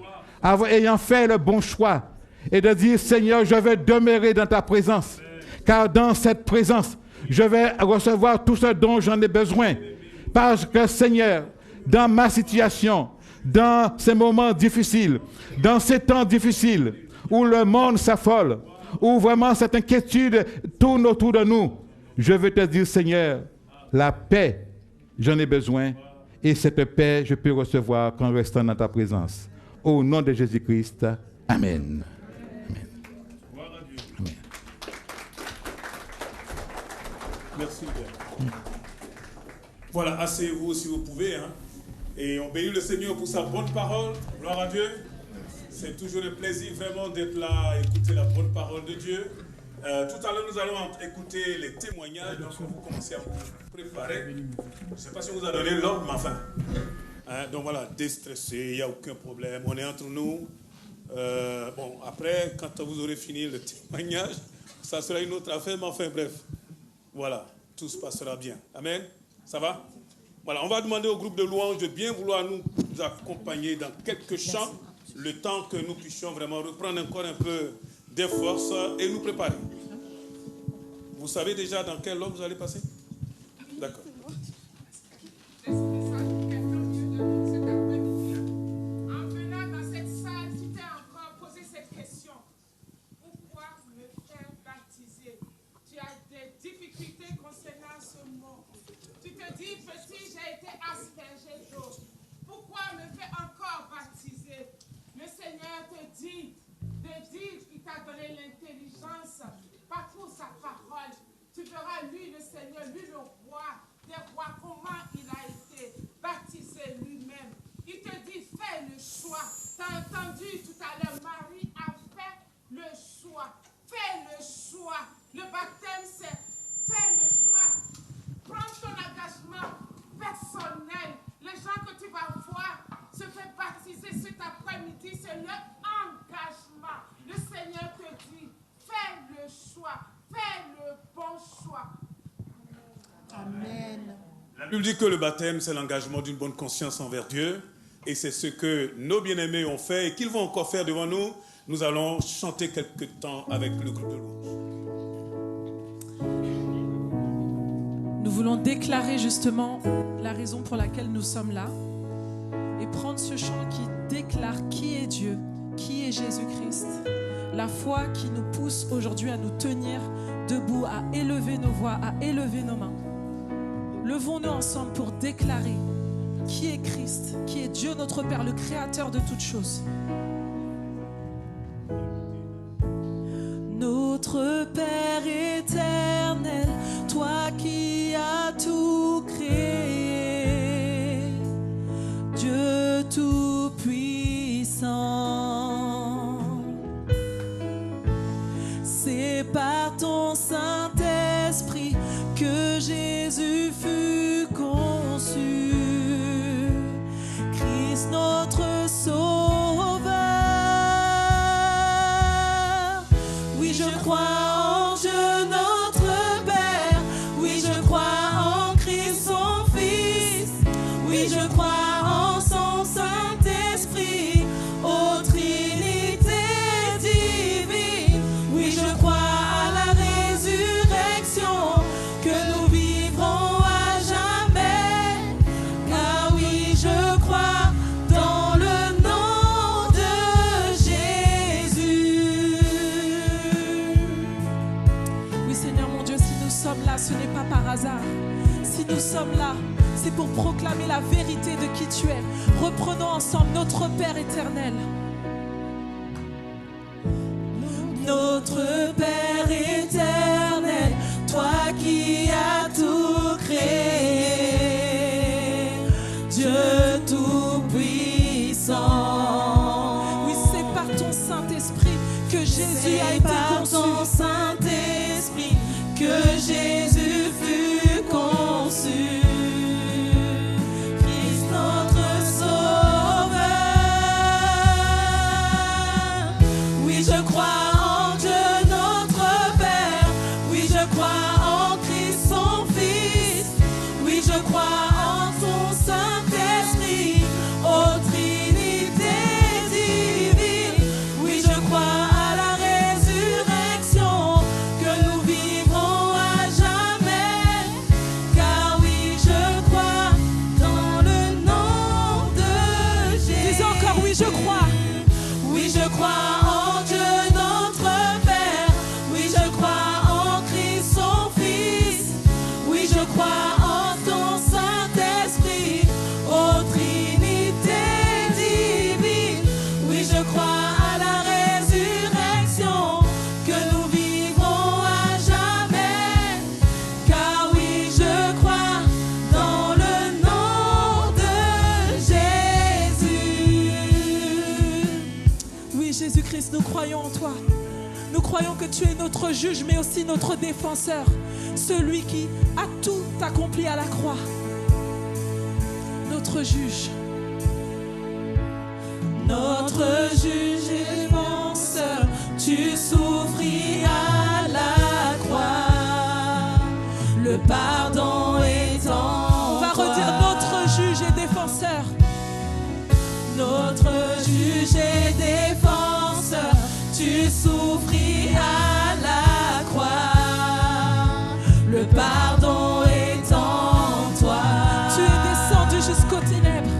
ayant fait le bon choix, et de dire, Seigneur, je vais demeurer dans ta présence, car dans cette présence, je vais recevoir tout ce dont j'en ai besoin. Parce que, Seigneur, dans ma situation, dans ces moments difficiles, dans ces temps difficiles, où le monde s'affole, où vraiment cette inquiétude tourne autour de nous, je veux te dire, Seigneur, la paix, j'en ai besoin, et cette paix, je peux recevoir qu'en restant dans ta présence. Au nom de Jésus-Christ, Amen. Amen. Amen. Merci, Père. Voilà, asseyez-vous si vous pouvez. Hein. Et on bénit le Seigneur pour sa bonne parole. Gloire à Dieu. C'est toujours un plaisir vraiment d'être là, écouter la bonne parole de Dieu. Tout à l'heure, nous allons écouter les témoignages. Donc, vous commencez à vous préparer. Je ne sais pas si on vous a donné l'ordre, mais enfin. Donc voilà, déstressé, il n'y a aucun problème. On est entre nous. Bon, après, quand vous aurez fini le témoignage, ça sera une autre affaire, mais enfin, bref. Voilà, tout se passera bien. Amen. Ça va? Voilà, on va demander au groupe de louanges de bien vouloir nous accompagner dans quelques chants, le temps que nous puissions vraiment reprendre encore un peu des forces et nous préparer. Vous savez déjà dans quel ordre vous allez passer? D'accord. L'intelligence, partout sa parole, tu verras lui le Seigneur, lui le roi des rois, comment il a été baptisé lui-même. Il te dit, fais le choix. Tu as entendu tout à l'heure, Marie a fait le choix. Fais le choix. Le baptême, c'est fais le choix. Prends ton engagement personnel. Les gens que tu vas voir se faire baptiser cet après-midi, c'est leur engagement. Le Seigneur te dit, fais le choix, fais le bon choix. Amen. La Bible dit que le baptême, c'est l'engagement d'une bonne conscience envers Dieu. Et c'est ce que nos bien-aimés ont fait et qu'ils vont encore faire devant nous. Nous allons chanter quelque temps avec le groupe de louange. Nous voulons déclarer justement la raison pour laquelle nous sommes là et prendre ce chant qui déclare qui est Dieu, qui est Jésus-Christ. La foi qui nous pousse aujourd'hui à nous tenir debout, à élever nos voix, à élever nos mains. Levons-nous ensemble pour déclarer qui est Christ, qui est Dieu notre Père, le Créateur de toutes choses. Notre Père éternel, toi qui as tout créé, Dieu tout-puissant, c'est par ton Saint-Esprit que Jésus fut conçu, Christ notre Sauveur. Oui, je crois en Dieu notre Père, oui, je crois en Christ son Fils, oui, je crois en son Saint-Esprit, ô Trinité divine, oui, je crois à la résurrection, que nous vivrons à jamais, car oui, je crois dans le nom de Jésus. Oui, Seigneur mon Dieu, si nous sommes là, ce n'est pas par hasard. Si nous sommes là, c'est pour proclamer la vérité de qui tu es. Reprenons ensemble notre Père éternel. Notre Père éternel, toi qui as tout créé, Dieu tout-puissant. Oui, c'est par ton Saint-Esprit que Jésus a été conçu. C'est par ton Saint-Esprit que Jésus fut conçu. Christ notre Sauveur. Oui, je crois en Dieu notre Père. Oui, je crois en Christ son Fils. Oui, je crois en son Saint-Esprit, ô Trinité divine. Oui, je crois à la résurrection, que nous vivrons à jamais. Car oui, je crois dans le nom de Jésus. Dis encore, oui, je crois. Oui, je crois en Dieu notre Père. Oui, je crois en Christ son Fils. Oui, je crois en ton Saint-Esprit, ô Trinité divine. Oui, je crois à la résurrection, que nous vivrons à jamais. Car oui, je crois dans le nom de Jésus. Oui, Jésus-Christ, nous croyons en toi. Nous croyons que tu es notre juge, mais aussi notre défenseur, celui qui a tout accompli à la croix. Notre juge. Notre juge et défenseur, tu souffris à la croix, le pardon est en On va redire notre juge et défenseur. Notre juge et défenseur, tu souffris à la croix, le pardon est en toi. Tu es descendu jusqu'aux ténèbres,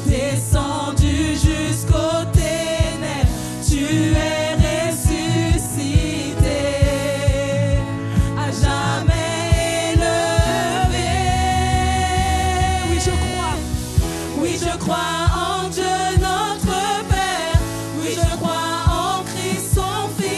descendu jusqu'aux ténèbres, tu es ressuscité, à jamais élevé. Oui, je crois. Oui, je crois en Dieu notre Père. Oui, je crois en Christ son Fils.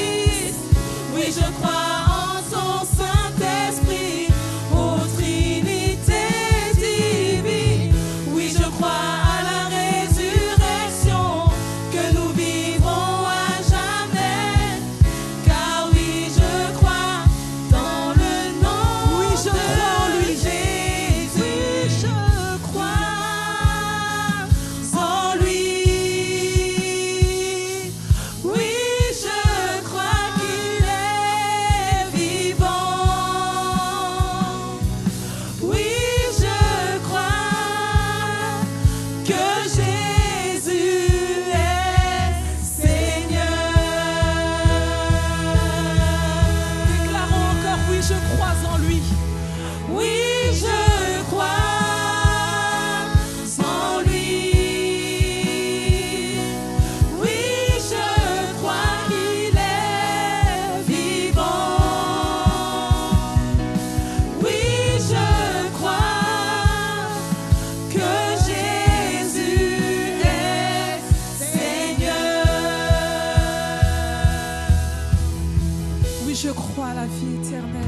Oui, je crois à la vie éternelle.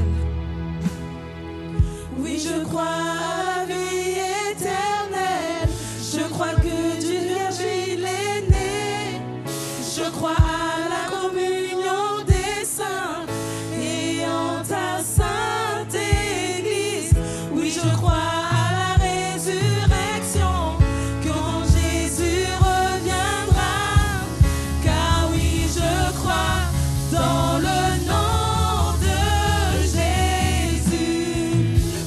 Oui, je crois à la vie éternelle. Je crois que d'une vierge il est né. Je crois à la communion des saints et en ta sainte Église. Oui, je crois à la résurrection quand Jésus reviendra. Car oui, je crois dans le nom de Jésus.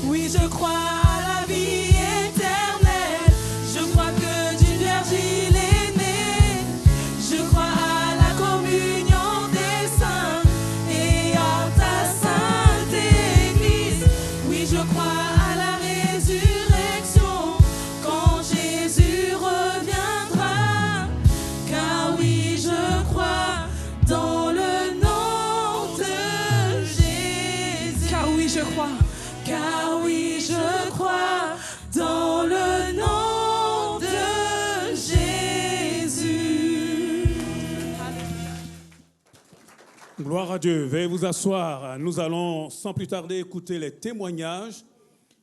Oui, je crois à la vie éternelle. Je crois que d'une vierge il est né. Je crois à la communion des saints et en ta sainte Église. Oui, je crois à la résurrection quand Jésus reviendra. Car oui, je crois dans le nom de Jésus. Car oui, je crois. Car oui, je crois dans le nom de Jésus. Gloire à Dieu. Veuillez vous asseoir. Nous allons sans plus tarder écouter les témoignages.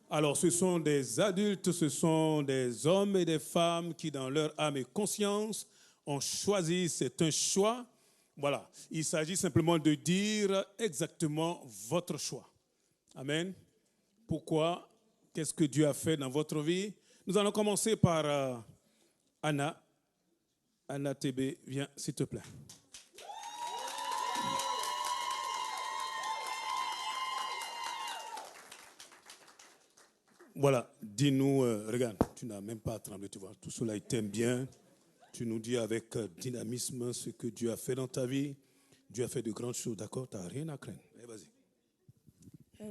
Alors, ce sont des adultes, ce sont des hommes et des femmes qui, dans leur âme et conscience, ont choisi. C'est un choix. Voilà. Il s'agit simplement de dire exactement votre choix. Amen. Pourquoi? Qu'est-ce que Dieu a fait dans votre vie? Nous allons commencer par Anna. Anna TB, viens, s'il te plaît. Voilà, dis-nous, regarde, tu n'as même pas à trembler, tu vois, tout cela, il t'aime bien. Tu nous dis avec dynamisme ce que Dieu a fait dans ta vie. Dieu a fait de grandes choses, d'accord? Tu n'as rien à craindre. Allez, vas-y.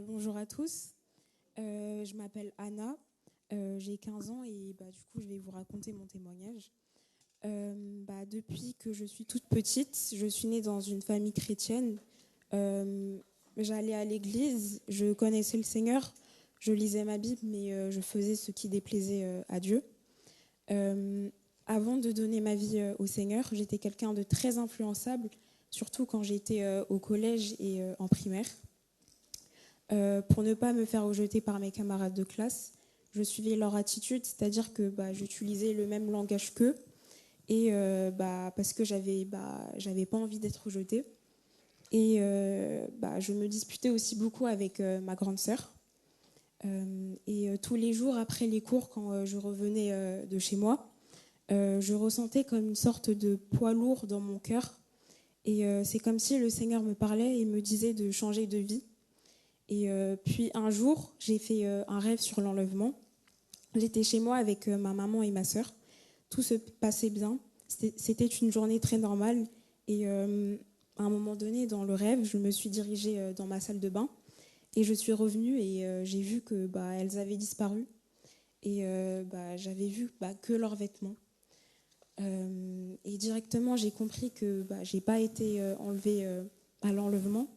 Bonjour à tous, je m'appelle Anna, j'ai 15 ans et du coup je vais vous raconter mon témoignage. Depuis que je suis toute petite, je suis née dans une famille chrétienne. J'allais à l'église, je connaissais le Seigneur, je lisais ma Bible, mais je faisais ce qui déplaisait à Dieu. Avant de donner ma vie au Seigneur, j'étais quelqu'un de très influençable, surtout quand j'étais au collège et en primaire. Pour ne pas me faire rejeter par mes camarades de classe, je suivais leur attitude, c'est-à-dire que j'utilisais le même langage qu'eux, et parce que j'avais pas envie d'être rejetée. Et je me disputais aussi beaucoup avec ma grande sœur. Tous les jours après les cours, quand je revenais de chez moi, je ressentais comme une sorte de poids lourd dans mon cœur. Et c'est comme si le Seigneur me parlait et me disait de changer de vie. Et puis un jour, j'ai fait un rêve sur l'enlèvement. J'étais chez moi avec ma maman et ma sœur. Tout se passait bien. C'était une journée très normale. Et à un moment donné, dans le rêve, je me suis dirigée dans ma salle de bain. Et je suis revenue et j'ai vu que elles avaient disparu. Et j'avais vu que leurs vêtements. Et directement, j'ai compris que j'ai pas été enlevée à l'enlèvement.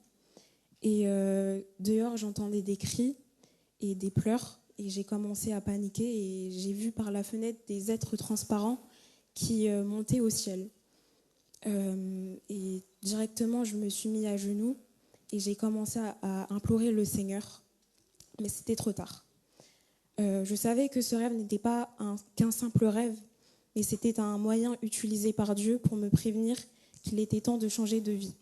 Et dehors, j'entendais des cris et des pleurs. Et j'ai commencé à paniquer. Et j'ai vu par la fenêtre des êtres transparents qui montaient au ciel. Et directement, je me suis mis à genoux. Et j'ai commencé à implorer le Seigneur. Mais c'était trop tard. Je savais que ce rêve n'était pas qu'un simple rêve. Mais c'était un moyen utilisé par Dieu pour me prévenir qu'il était temps de changer de vie.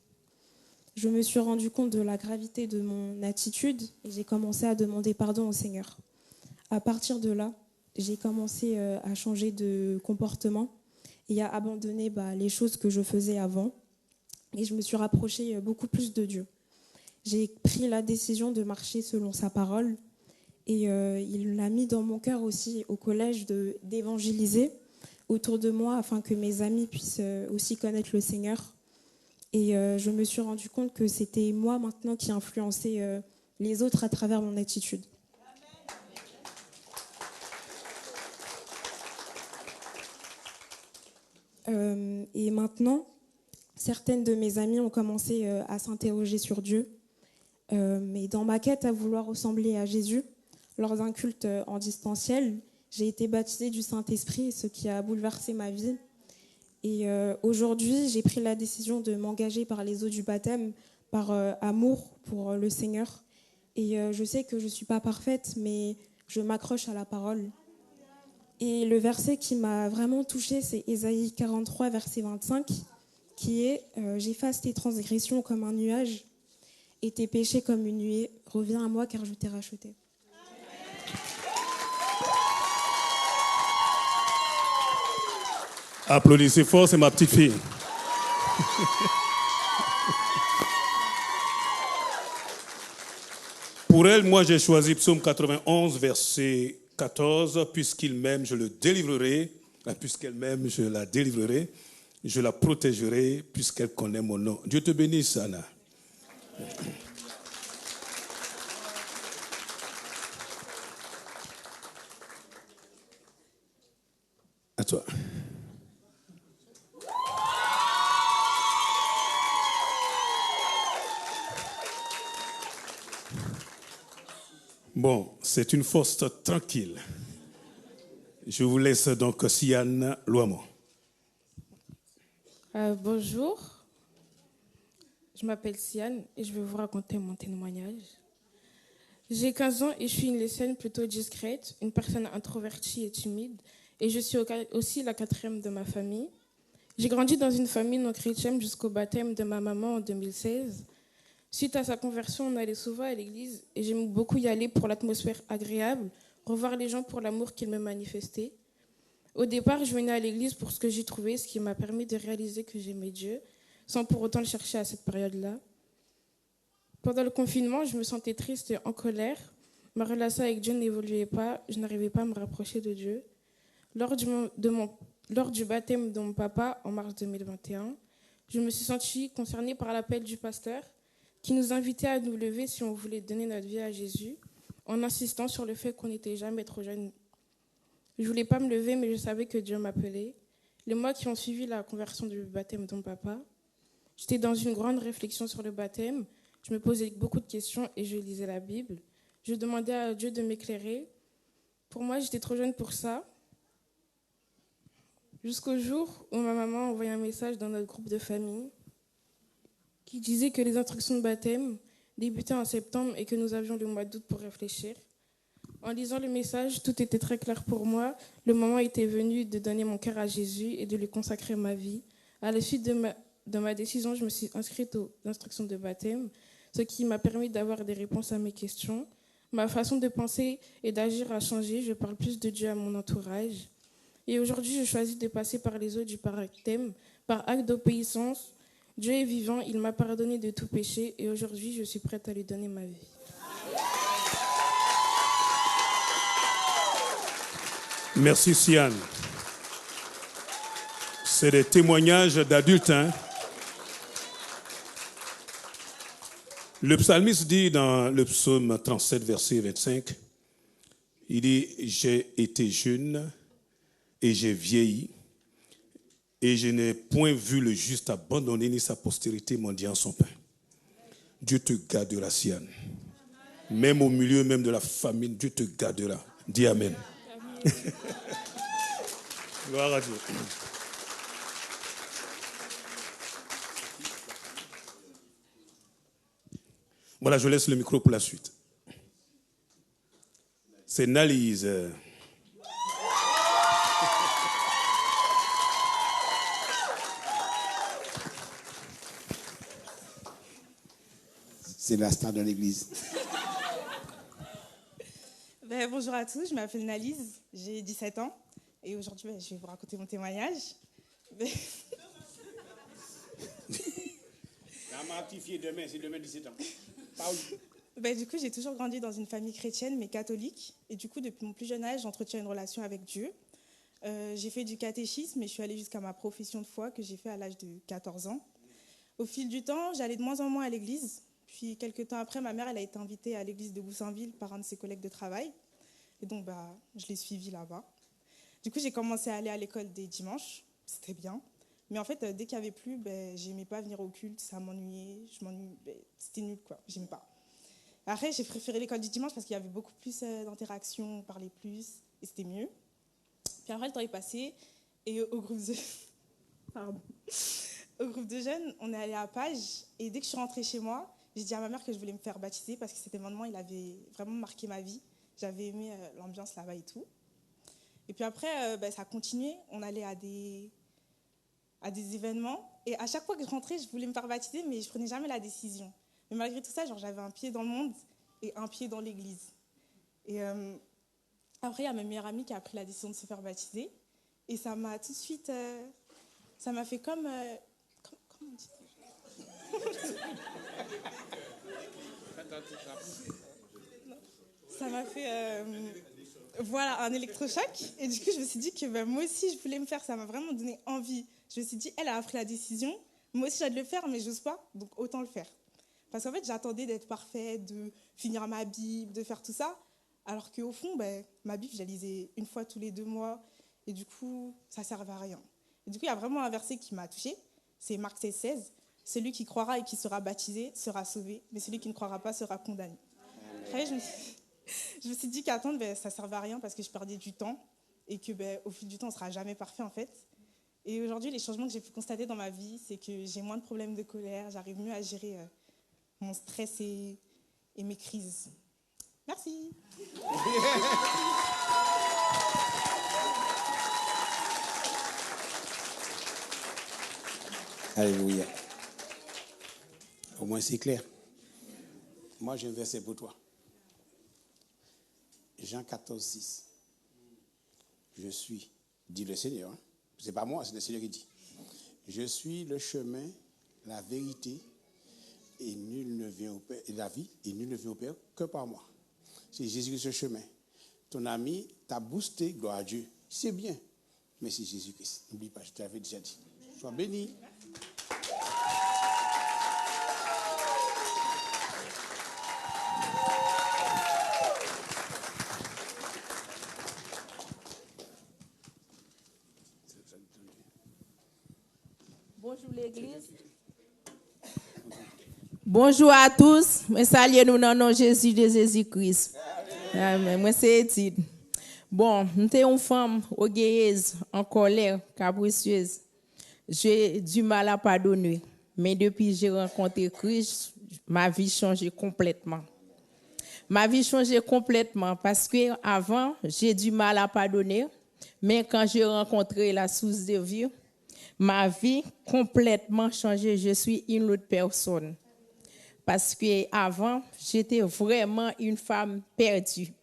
Je me suis rendu compte de la gravité de mon attitude et j'ai commencé à demander pardon au Seigneur. À partir de là, j'ai commencé à changer de comportement et à abandonner les choses que je faisais avant. Et je me suis rapprochée beaucoup plus de Dieu. J'ai pris la décision de marcher selon sa parole et il l'a mis dans mon cœur aussi au collège d'évangéliser autour de moi afin que mes amis puissent aussi connaître le Seigneur. Et je me suis rendu compte que c'était moi maintenant qui influençais les autres à travers mon attitude. Et maintenant, certaines de mes amies ont commencé à s'interroger sur Dieu. Mais dans ma quête à vouloir ressembler à Jésus, lors d'un culte en distanciel, j'ai été baptisée du Saint-Esprit, ce qui a bouleversé ma vie. Et aujourd'hui, j'ai pris la décision de m'engager par les eaux du baptême par amour pour le Seigneur. Et je sais que je ne suis pas parfaite, mais je m'accroche à la parole. Et le verset qui m'a vraiment touchée, c'est Ésaïe 43, verset 25, qui est « J'efface tes transgressions comme un nuage et tes péchés comme une nuée. Reviens à moi car je t'ai racheté. » Applaudissez fort, c'est ma petite fille. Pour elle, moi j'ai choisi Psaume 91, verset 14. Puisqu'il m'aime, je le délivrerai. Puisqu'elle m'aime, je la délivrerai. Je la protégerai puisqu'elle connaît mon nom. Dieu te bénisse, Anna. À toi. Bon, c'est une force tranquille. Je vous laisse donc Siane Loamon. Bonjour, je m'appelle Siane et je vais vous raconter mon témoignage. J'ai 15 ans et je suis une lycéenne plutôt discrète, une personne introvertie et timide, et je suis aussi la 4e de ma famille. J'ai grandi dans une famille non chrétienne jusqu'au baptême de ma maman en 2016. Suite à sa conversion, on allait souvent à l'église et j'aime beaucoup y aller pour l'atmosphère agréable, revoir les gens pour l'amour qu'ils me manifestaient. Au départ, je venais à l'église pour ce que j'y trouvais, ce qui m'a permis de réaliser que j'aimais Dieu, sans pour autant le chercher à cette période-là. Pendant le confinement, je me sentais triste et en colère. Ma relation avec Dieu n'évoluait pas, je n'arrivais pas à me rapprocher de Dieu. Lors du baptême de mon papa, en mars 2021, je me suis sentie concernée par l'appel du pasteur qui nous invitait à nous lever si on voulait donner notre vie à Jésus, en insistant sur le fait qu'on n'était jamais trop jeune. Je ne voulais pas me lever, mais je savais que Dieu m'appelait. Les mois qui ont suivi la conversion du baptême de mon papa, j'étais dans une grande réflexion sur le baptême. Je me posais beaucoup de questions et je lisais la Bible. Je demandais à Dieu de m'éclairer. Pour moi, j'étais trop jeune pour ça. Jusqu'au jour où ma maman a envoyé un message dans notre groupe de famille qui disait que les instructions de baptême débutaient en septembre et que nous avions le mois d'août pour réfléchir. En lisant le message, tout était très clair pour moi. Le moment était venu de donner mon cœur à Jésus et de lui consacrer ma vie. À la suite de ma décision, je me suis inscrite aux instructions de baptême, ce qui m'a permis d'avoir des réponses à mes questions. Ma façon de penser et d'agir a changé. Je parle plus de Dieu à mon entourage. Et aujourd'hui, je choisis de passer par les eaux du baptême, par acte d'obéissance. Dieu est vivant, il m'a pardonné de tout péché et aujourd'hui, je suis prête à lui donner ma vie. Merci, Siane. C'est des témoignages d'adultes. Le psalmiste dit dans le psaume 37, verset 25, il dit « J'ai été jeune et j'ai vieilli, et je n'ai point vu le juste abandonné ni sa postérité mendiant son pain. » Dieu te gardera, Siane. Même au milieu même de la famine, Dieu te gardera. Dis Amen. Gloire à Dieu. Voilà, je laisse le micro pour la suite. C'est Nalise. C'est la star de l'église. Bonjour à tous, je m'appelle Nalise, j'ai 17 ans et aujourd'hui je vais vous raconter mon témoignage. Demain, c'est demain 17 ans. Du coup, j'ai toujours grandi dans une famille chrétienne mais catholique et du coup, depuis mon plus jeune âge, j'entretiens une relation avec Dieu. J'ai fait du catéchisme et je suis allée jusqu'à ma profession de foi que j'ai fait à l'âge de 14 ans. Au fil du temps, j'allais de moins en moins à l'église. Puis, quelques temps après, ma mère elle a été invitée à l'église de Goussainville par un de ses collègues de travail. Et donc, je l'ai suivie là-bas. Du coup, j'ai commencé à aller à l'école des dimanches. C'était bien. Mais en fait, dès qu'il n'y avait plus, j'aimais pas venir au culte. Ça m'ennuyait. C'était nul, quoi. J'aimais pas. Après, j'ai préféré l'école du dimanche parce qu'il y avait beaucoup plus d'interactions, on parlait plus. Et c'était mieux. Puis après, le temps est passé. Et au groupe de... Pardon. au groupe de jeunes, on est allé à Page. Et dès que je suis rentrée chez moi, j'ai dit à ma mère que je voulais me faire baptiser parce que cet événement, il avait vraiment marqué ma vie. J'avais aimé l'ambiance là-bas et tout. Et puis après, ça a continué. On allait à des événements. Et à chaque fois que je rentrais, je voulais me faire baptiser, mais je ne prenais jamais la décision. Mais malgré tout ça, j'avais un pied dans le monde et un pied dans l'église. Et après, il y a ma meilleure amie qui a pris la décision de se faire baptiser. Et ça m'a tout de suite... ça m'a fait comme... comment on dit ça m'a fait voilà, un électrochoc. Et du coup, je me suis dit que moi aussi, je voulais me faire. Ça m'a vraiment donné envie. Je me suis dit, elle a pris la décision. Moi aussi, j'ai de le faire, mais je n'ose pas. Donc, autant le faire. Parce qu'en fait, j'attendais d'être parfaite, de finir ma Bible, de faire tout ça. Alors qu'au fond, ma Bible, je la lisais une fois tous les 2 mois. Et du coup, ça ne servait à rien. Et du coup, il y a vraiment un verset qui m'a touchée. C'est Marc 16. Celui qui croira et qui sera baptisé sera sauvé, mais celui qui ne croira pas sera condamné. Après, je me suis dit qu'attendre, ça ne servait à rien parce que je perdais du temps et qu'au fil du temps, on ne sera jamais parfait en fait. Et aujourd'hui, les changements que j'ai pu constater dans ma vie, c'est que j'ai moins de problèmes de colère, j'arrive mieux à gérer mon stress et mes crises. Merci. Alléluia. Au moins c'est clair. Moi j'ai un verset pour toi. Jean 14, 6. Je suis, dit le Seigneur. Hein? C'est pas moi, c'est le Seigneur qui dit. Je suis le chemin, la vérité, et nul ne vient au Père, et la vie, et nul ne vient au Père que par moi. C'est Jésus qui est ce chemin. Ton ami t'a boosté, gloire à Dieu. C'est bien. Mais c'est Jésus-Christ. N'oublie pas, je t'avais déjà dit. Sois béni. Bonjour l'église. Bonjour à tous. Je salue nous dans le nom de Jésus-Christ. Amen. Moi c'est Edith. Bon, nous sommes une femme orgueilleuse, en colère, capricieuse. J'ai du mal à pardonner. Mais depuis que j'ai rencontré Christ, ma vie a changé complètement. Ma vie a changé complètement parce que avant j'ai du mal à pardonner. Mais quand j'ai rencontré la source de vie, ma vie complètement changé. Je suis une autre personne. Parce que avant, j'étais vraiment une femme perdue.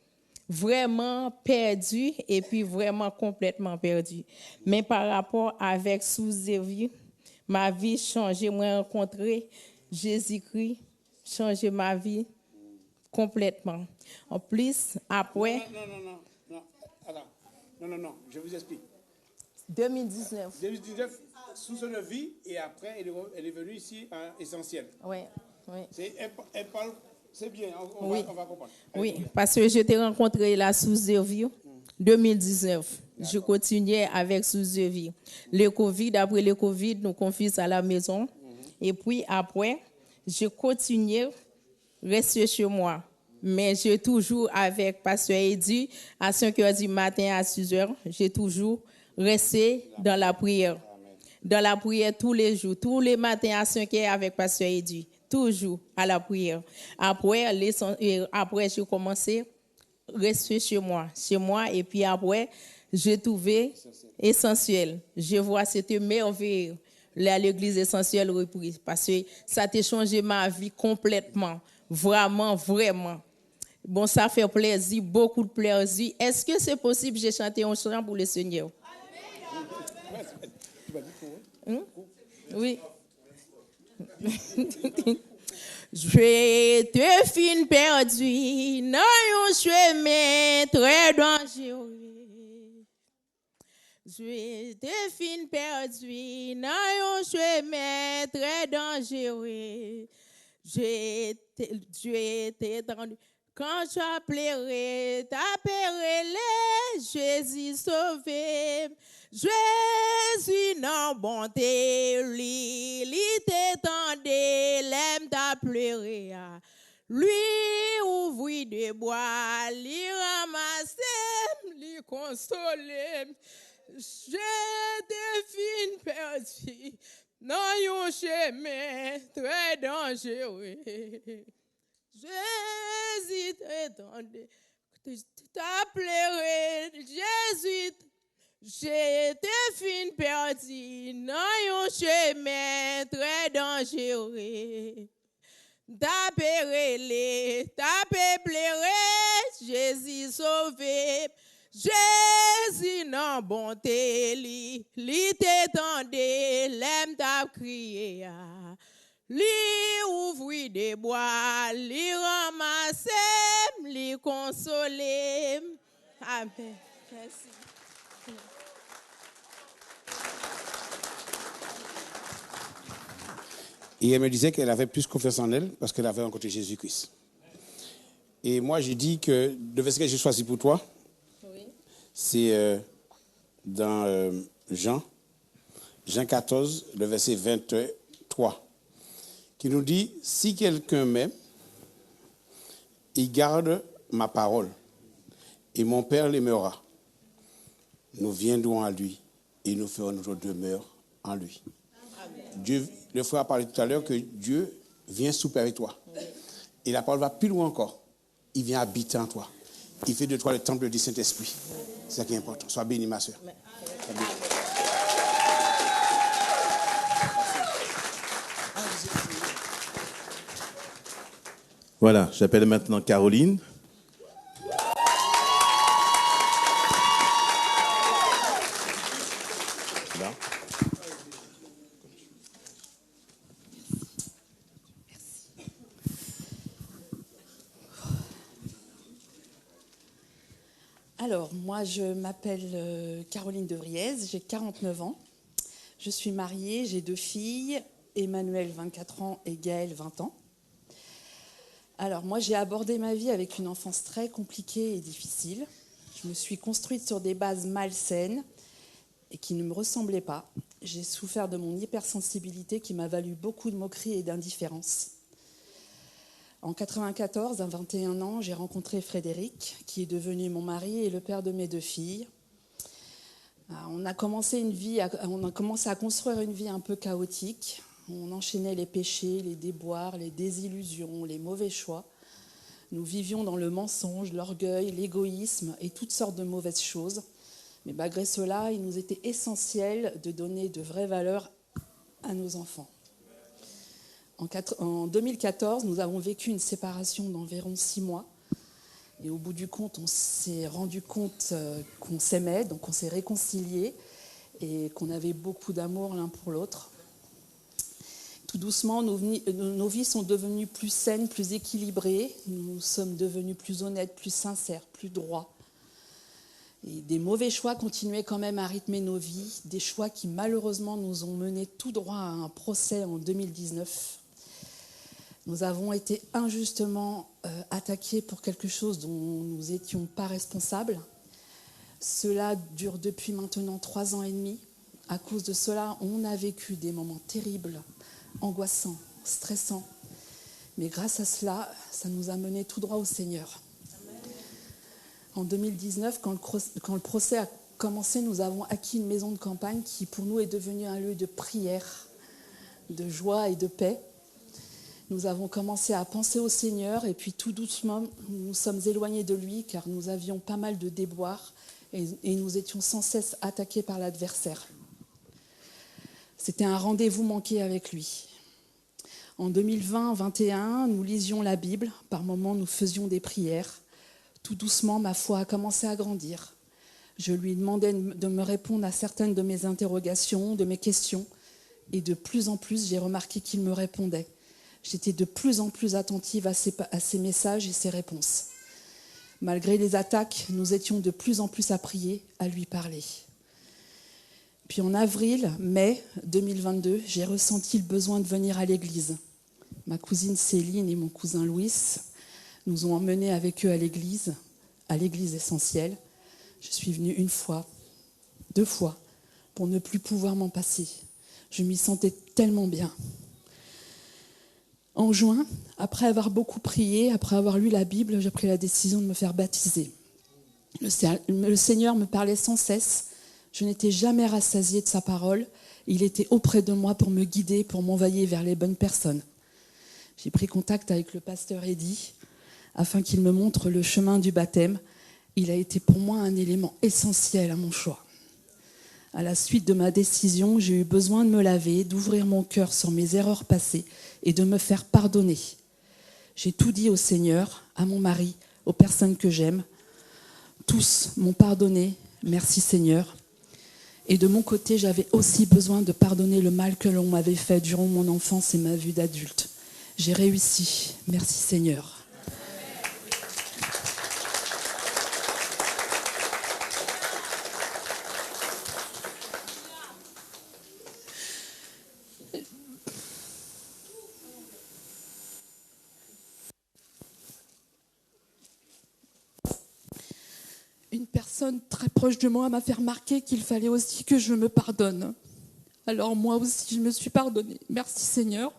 Vraiment perdue et puis vraiment complètement perdue. Mais par rapport avec source de vie, ma vie changé. Moi, j'ai rencontré Jésus-Christ, changé ma vie complètement. En plus, après... Non, je vous explique. 2019. 2019, sous son vie, et après, elle est venue ici à Essentiel. Oui. Elle parle, c'est bien, on va comprendre. Oui, parce que je t'ai rencontré la source de vie 2019. Je continuais avec source de vie. Après le Covid, nous confions à la maison. Et puis après, je continuais à rester chez moi. Mais j'ai toujours avec Pasteur Eddy, à 5h du matin, à 6h, j'ai toujours resté dans la prière. Dans la prière tous les jours, tous les matins à 5h avec Pasteur Eddy. Toujours à la prière. Après, j'ai commencé à rester chez moi. Et puis après, j'ai trouvé Essentiel. Je vois, c'était merveilleux. Là, l'église Essentielle reprise. Parce que ça a changé ma vie complètement. Vraiment, vraiment. Bon, ça fait plaisir, beaucoup de plaisir. Est-ce que c'est possible de chanter un chant pour le Seigneur? Oui. Je te fin perdu dans un chemin très dangereux. Je te fin perdu dans un chemin très dangereux. Je t'ai tendu. Quand tu appellerais, t'appellerais Jésus sauvé. Jésus non bonté, lui t'étendait, l'aime t'appellerait. Lui ouvrit des bois, lui ramassait, lui consolait. Je t'ai fin perdu dans un chemin très dangereux. Jésus t'attendait, t'appellerai Jésus. J'étais fin perdu dans un chemin très dangereux. T'appellerai, t'appellerai Jésus sauvé. Jésus non bonté li t'étendait, l'aime t'a crié. Li ouvrit des bois, li ramassé, li consolé. Amen. Merci. Et elle me disait qu'elle avait plus confiance en elle parce qu'elle avait rencontré Jésus-Christ. Et moi, j'ai dit que le verset que j'ai choisi pour toi, c'est dans Jean 14, le verset 23, qui nous dit, si quelqu'un m'aime, il garde ma parole, et mon Père l'aimera. Nous viendrons à lui, et nous ferons notre demeure en lui. Dieu, le frère a parlé tout à l'heure que Dieu vient souper avec toi. Et la parole va plus loin encore. Il vient habiter en toi. Il fait de toi le temple du Saint-Esprit. C'est ça qui est important. Sois béni, ma soeur. Voilà, j'appelle maintenant Caroline. Là. Alors, moi, je m'appelle Caroline de Vriez, j'ai 49 ans. Je suis mariée, j'ai 2 filles, Emmanuel, 24 ans, et Gaëlle, 20 ans. Alors, moi, j'ai abordé ma vie avec une enfance très compliquée et difficile. Je me suis construite sur des bases malsaines et qui ne me ressemblaient pas. J'ai souffert de mon hypersensibilité qui m'a valu beaucoup de moqueries et d'indifférence. En 1994, à 21 ans, j'ai rencontré Frédéric, qui est devenu mon mari et le père de mes 2 filles. On a commencé à construire une vie un peu chaotique. On enchaînait les péchés, les déboires, les désillusions, les mauvais choix. Nous vivions dans le mensonge, l'orgueil, l'égoïsme et toutes sortes de mauvaises choses. Mais malgré cela, il nous était essentiel de donner de vraies valeurs à nos enfants. En 2014, nous avons vécu une séparation d'environ 6 mois. Et au bout du compte, on s'est rendu compte qu'on s'aimait, donc on s'est réconciliés et qu'on avait beaucoup d'amour l'un pour l'autre. Tout doucement, nos vies sont devenues plus saines, plus équilibrées. Nous sommes devenus plus honnêtes, plus sincères, plus droits. Et des mauvais choix continuaient quand même à rythmer nos vies, des choix qui malheureusement nous ont menés tout droit à un procès en 2019. Nous avons été injustement attaqués pour quelque chose dont nous n'étions pas responsables. Cela dure depuis maintenant 3 ans et demi. À cause de cela, on a vécu des moments terribles, angoissants, stressants. Mais grâce à cela, ça nous a menés tout droit au Seigneur. En 2019, quand le procès a commencé, nous avons acquis une maison de campagne qui pour nous est devenue un lieu de prière, de joie et de paix. Nous avons commencé à penser au Seigneur et puis tout doucement, nous sommes éloignés de lui car nous avions pas mal de déboires et nous étions sans cesse attaqués par l'adversaire. C'était un rendez-vous manqué avec lui. En 2020-21, nous lisions la Bible. Par moments, nous faisions des prières. Tout doucement, ma foi a commencé à grandir. Je lui demandais de me répondre à certaines de mes interrogations, de mes questions. Et de plus en plus, j'ai remarqué qu'il me répondait. J'étais de plus en plus attentive à ses messages et ses réponses. Malgré les attaques, nous étions de plus en plus à prier, à lui parler. Puis en mai 2022, j'ai ressenti le besoin de venir à l'église. Ma cousine Céline et mon cousin Louis nous ont emmenés avec eux à l'église essentielle. Je suis venue 1 fois, 2 fois, pour ne plus pouvoir m'en passer. Je m'y sentais tellement bien. En juin, après avoir beaucoup prié, après avoir lu la Bible, j'ai pris la décision de me faire baptiser. Le Seigneur me parlait sans cesse. Je n'étais jamais rassasiée de sa parole Il était auprès de moi pour me guider, pour m'envoyer vers les bonnes personnes. J'ai pris contact avec le pasteur Eddy afin qu'il me montre le chemin du baptême. Il a été pour moi un élément essentiel à mon choix. À la suite de ma décision, j'ai eu besoin de me laver, d'ouvrir mon cœur sur mes erreurs passées et de me faire pardonner. J'ai tout dit au Seigneur, à mon mari, aux personnes que j'aime. Tous m'ont pardonné, merci Seigneur. Et de mon côté, j'avais aussi besoin de pardonner le mal que l'on m'avait fait durant mon enfance et ma vie d'adulte. J'ai réussi, merci Seigneur. Une personne très proche de moi m'a fait remarquer qu'il fallait aussi que je me pardonne. Alors moi aussi, je me suis pardonnée. Merci Seigneur.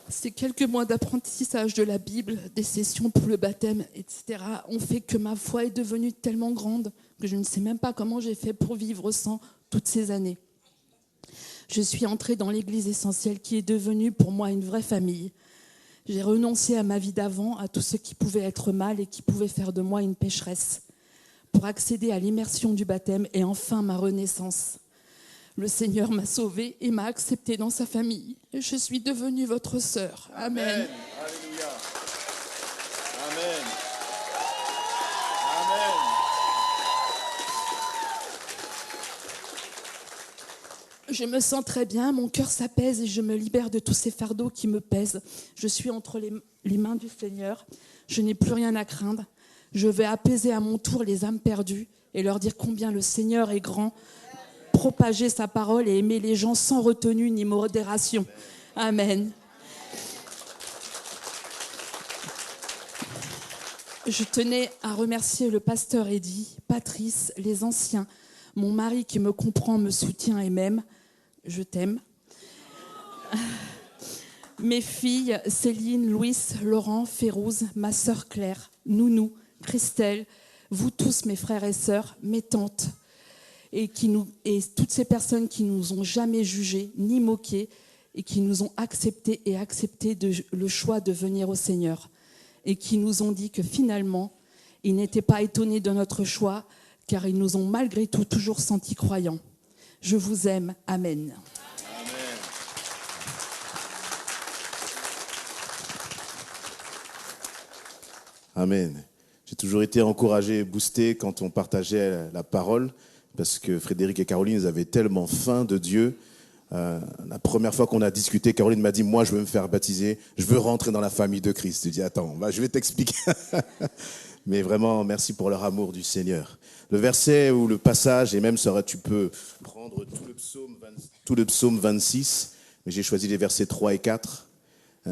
Ces quelques mois d'apprentissage de la Bible, des sessions pour le baptême, etc., ont fait que ma foi est devenue tellement grande que je ne sais même pas comment j'ai fait pour vivre sans toutes ces années. Je suis entrée dans l'Église essentielle qui est devenue pour moi une vraie famille. J'ai renoncé à ma vie d'avant, à tout ce qui pouvait être mal et qui pouvait faire de moi une pécheresse, pour accéder à l'immersion du baptême et enfin ma renaissance. Le Seigneur m'a sauvée et m'a acceptée dans sa famille. Et je suis devenue votre sœur. Amen. Alléluia. Amen. Amen. Je me sens très bien, mon cœur s'apaise et je me libère de tous ces fardeaux qui me pèsent. Je suis entre les mains du Seigneur. Je n'ai plus rien à craindre. Je vais apaiser à mon tour les âmes perdues et leur dire combien le Seigneur est grand, propager sa parole et aimer les gens sans retenue ni modération. Amen. Je tenais à remercier le pasteur Eddy, Patrice, les anciens, mon mari qui me comprend, me soutient et m'aime. Je t'aime. Mes filles, Céline, Louis, Laurent, Férouz, ma sœur Claire, Nounou, Christelle, vous tous mes frères et sœurs, mes tantes, et toutes ces personnes qui nous ont jamais jugés ni moqués et qui nous ont accepté le choix de venir au Seigneur et qui nous ont dit que finalement, ils n'étaient pas étonnés de notre choix car ils nous ont malgré tout toujours sentis croyants. Je vous aime. Amen. Amen. J'ai toujours été encouragé et boosté quand on partageait la parole, parce que Frédéric et Caroline, ils avaient tellement faim de Dieu. La première fois qu'on a discuté, Caroline m'a dit, moi, je veux me faire baptiser, je veux rentrer dans la famille de Christ. Je dis, attends, je vais t'expliquer. Mais vraiment, merci pour leur amour du Seigneur. Le verset ou le passage, et même tu peux prendre tout le psaume 26, mais j'ai choisi les versets 3 et 4.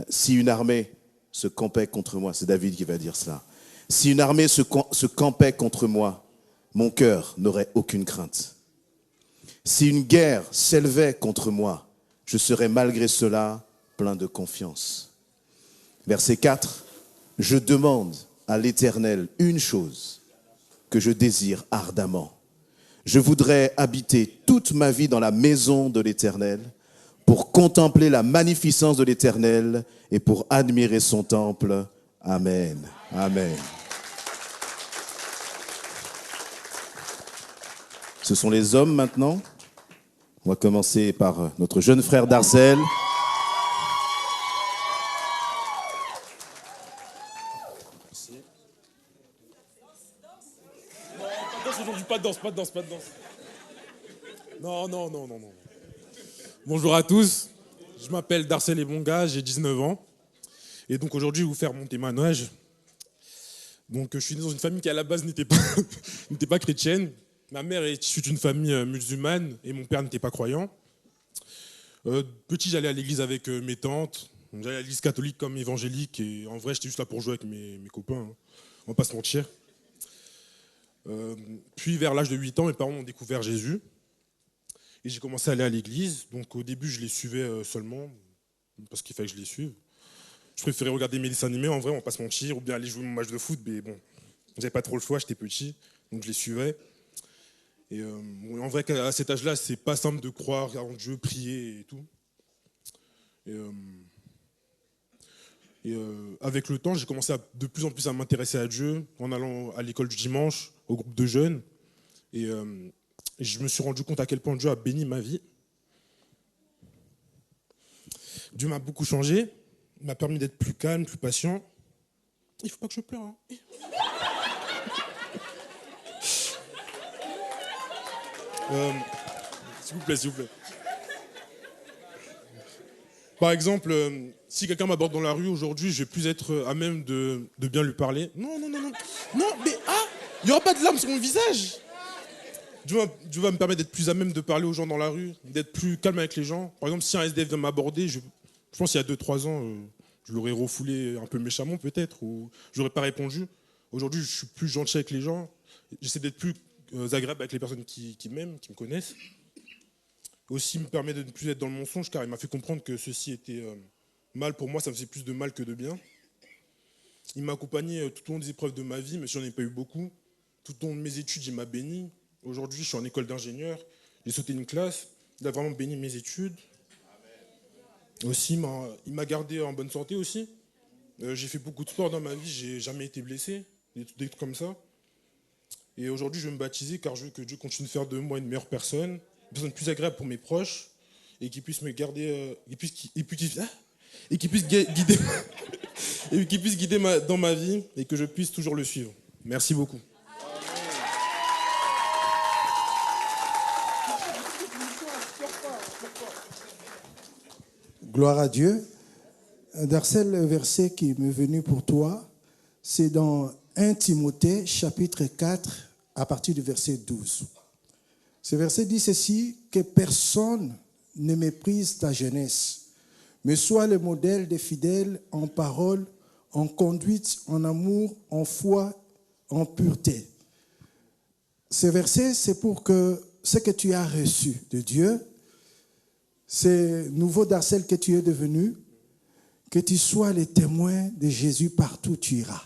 Si une armée se campait contre moi, c'est David qui va dire cela. Si une armée se campait contre moi, mon cœur n'aurait aucune crainte. Si une guerre s'élevait contre moi, je serais malgré cela plein de confiance. Verset 4, je demande à l'Éternel une chose que je désire ardemment. Je voudrais habiter toute ma vie dans la maison de l'Éternel pour contempler la magnificence de l'Éternel et pour admirer son temple. Amen. Amen. Ce sont les hommes maintenant. On va commencer par notre jeune frère Darcel. Pas de danse. Non. Bonjour à tous, je m'appelle Darcel Ebonga, j'ai 19 ans. Et donc aujourd'hui, je vais vous faire mon témoignage. Donc je suis né dans une famille qui à la base n'était pas chrétienne. Ma mère est issue d'une famille musulmane et mon père n'était pas croyant. Petit, j'allais à l'église avec mes tantes. J'allais à l'église catholique comme évangélique. Et en vrai, j'étais juste là pour jouer avec mes copains. Hein. On va pas se mentir. Puis vers l'âge de 8 ans, mes parents ont découvert Jésus. Et j'ai commencé à aller à l'église. Donc au début, je les suivais seulement, parce qu'il fallait que je les suive. Je préférais regarder mes dessins animés, en vrai, on va pas se mentir, ou bien aller jouer mon match de foot, mais bon, j'avais pas trop le choix, j'étais petit. donc je les suivais. Et en vrai, qu'à cet âge-là, c'est pas simple de croire en Dieu, prier et tout. Avec le temps, j'ai commencé de plus en plus à m'intéresser à Dieu en allant à l'école du dimanche, au groupe de jeunes. Et je me suis rendu compte à quel point Dieu a béni ma vie. Dieu m'a beaucoup changé, m'a permis d'être plus calme, plus patient. Il ne faut pas que je pleure. Hein. S'il vous plaît, s'il vous plaît. Par exemple, si quelqu'un m'aborde dans la rue aujourd'hui, je vais plus être à même de bien lui parler. Non, non, non, non. Non, mais il n'y aura pas de larmes sur mon visage. Dieu va me permettre d'être plus à même de parler aux gens dans la rue, d'être plus calme avec les gens. Par exemple, si un SDF vient m'aborder, je pense qu'il y a 2-3 ans, je l'aurais refoulé un peu méchamment peut-être, ou je n'aurais pas répondu. Aujourd'hui, je suis plus gentil avec les gens. J'essaie d'être plus agréable avec les personnes qui m'aiment, qui me connaissent. Aussi, il me permet de ne plus être dans le mensonge, car il m'a fait comprendre que ceci était mal pour moi, ça me faisait plus de mal que de bien. Il m'a accompagné tout au long des épreuves de ma vie, mais j'en ai pas eu beaucoup. Tout au long de mes études, il m'a béni. Aujourd'hui, je suis en école d'ingénieur. J'ai sauté une classe. Il a vraiment béni mes études. Aussi, il m'a gardé en bonne santé aussi. J'ai fait beaucoup de sport dans ma vie. J'ai jamais été blessé. Des trucs comme ça. Et aujourd'hui, je vais me baptiser car je veux que Dieu continue de faire de moi une meilleure personne. Une personne plus agréable pour mes proches. Et qui puisse me garder... et qui puisse guider... et qui puisse guider dans ma vie. Et que je puisse toujours le suivre. Merci beaucoup. Gloire à Dieu. Darcel, le verset qui m'est venu pour toi, c'est dans 1 Timothée, chapitre 4, à partir du verset 12. Ce verset dit ceci, que personne ne méprise ta jeunesse, mais sois le modèle des fidèles en parole, en conduite, en amour, en foi, en pureté. Ce verset, c'est pour que ce que tu as reçu de Dieu, ce nouveau Darcel que tu es devenu, que tu sois le témoin de Jésus partout où tu iras.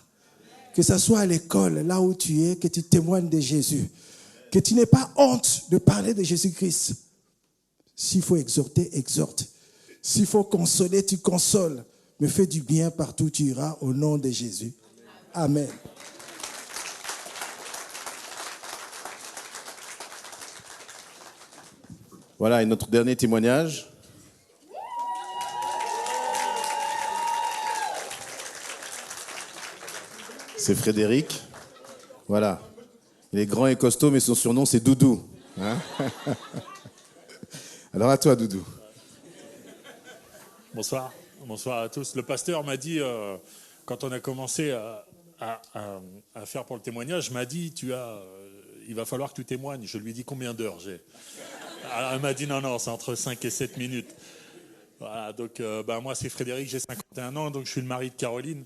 Que ce soit à l'école, là où tu es, que tu témoignes de Jésus. Que tu n'aies pas honte de parler de Jésus-Christ. S'il faut exhorter, exhorte. S'il faut consoler, tu consoles. Mais fais du bien partout où tu iras au nom de Jésus. Amen. Voilà, et notre dernier témoignage. C'est Frédéric. Voilà. Il est grand et costaud, mais son surnom, c'est Doudou. Hein? Alors à toi, Doudou. Bonsoir. Bonsoir à tous. Le pasteur m'a dit, quand on a commencé à faire pour le témoignage, m'a dit, il va falloir que tu témoignes. Je lui ai dit combien d'heures j'ai. Alors, elle m'a dit non, c'est entre 5 et 7 minutes. Voilà, donc moi c'est Frédéric, j'ai 51 ans, donc je suis le mari de Caroline.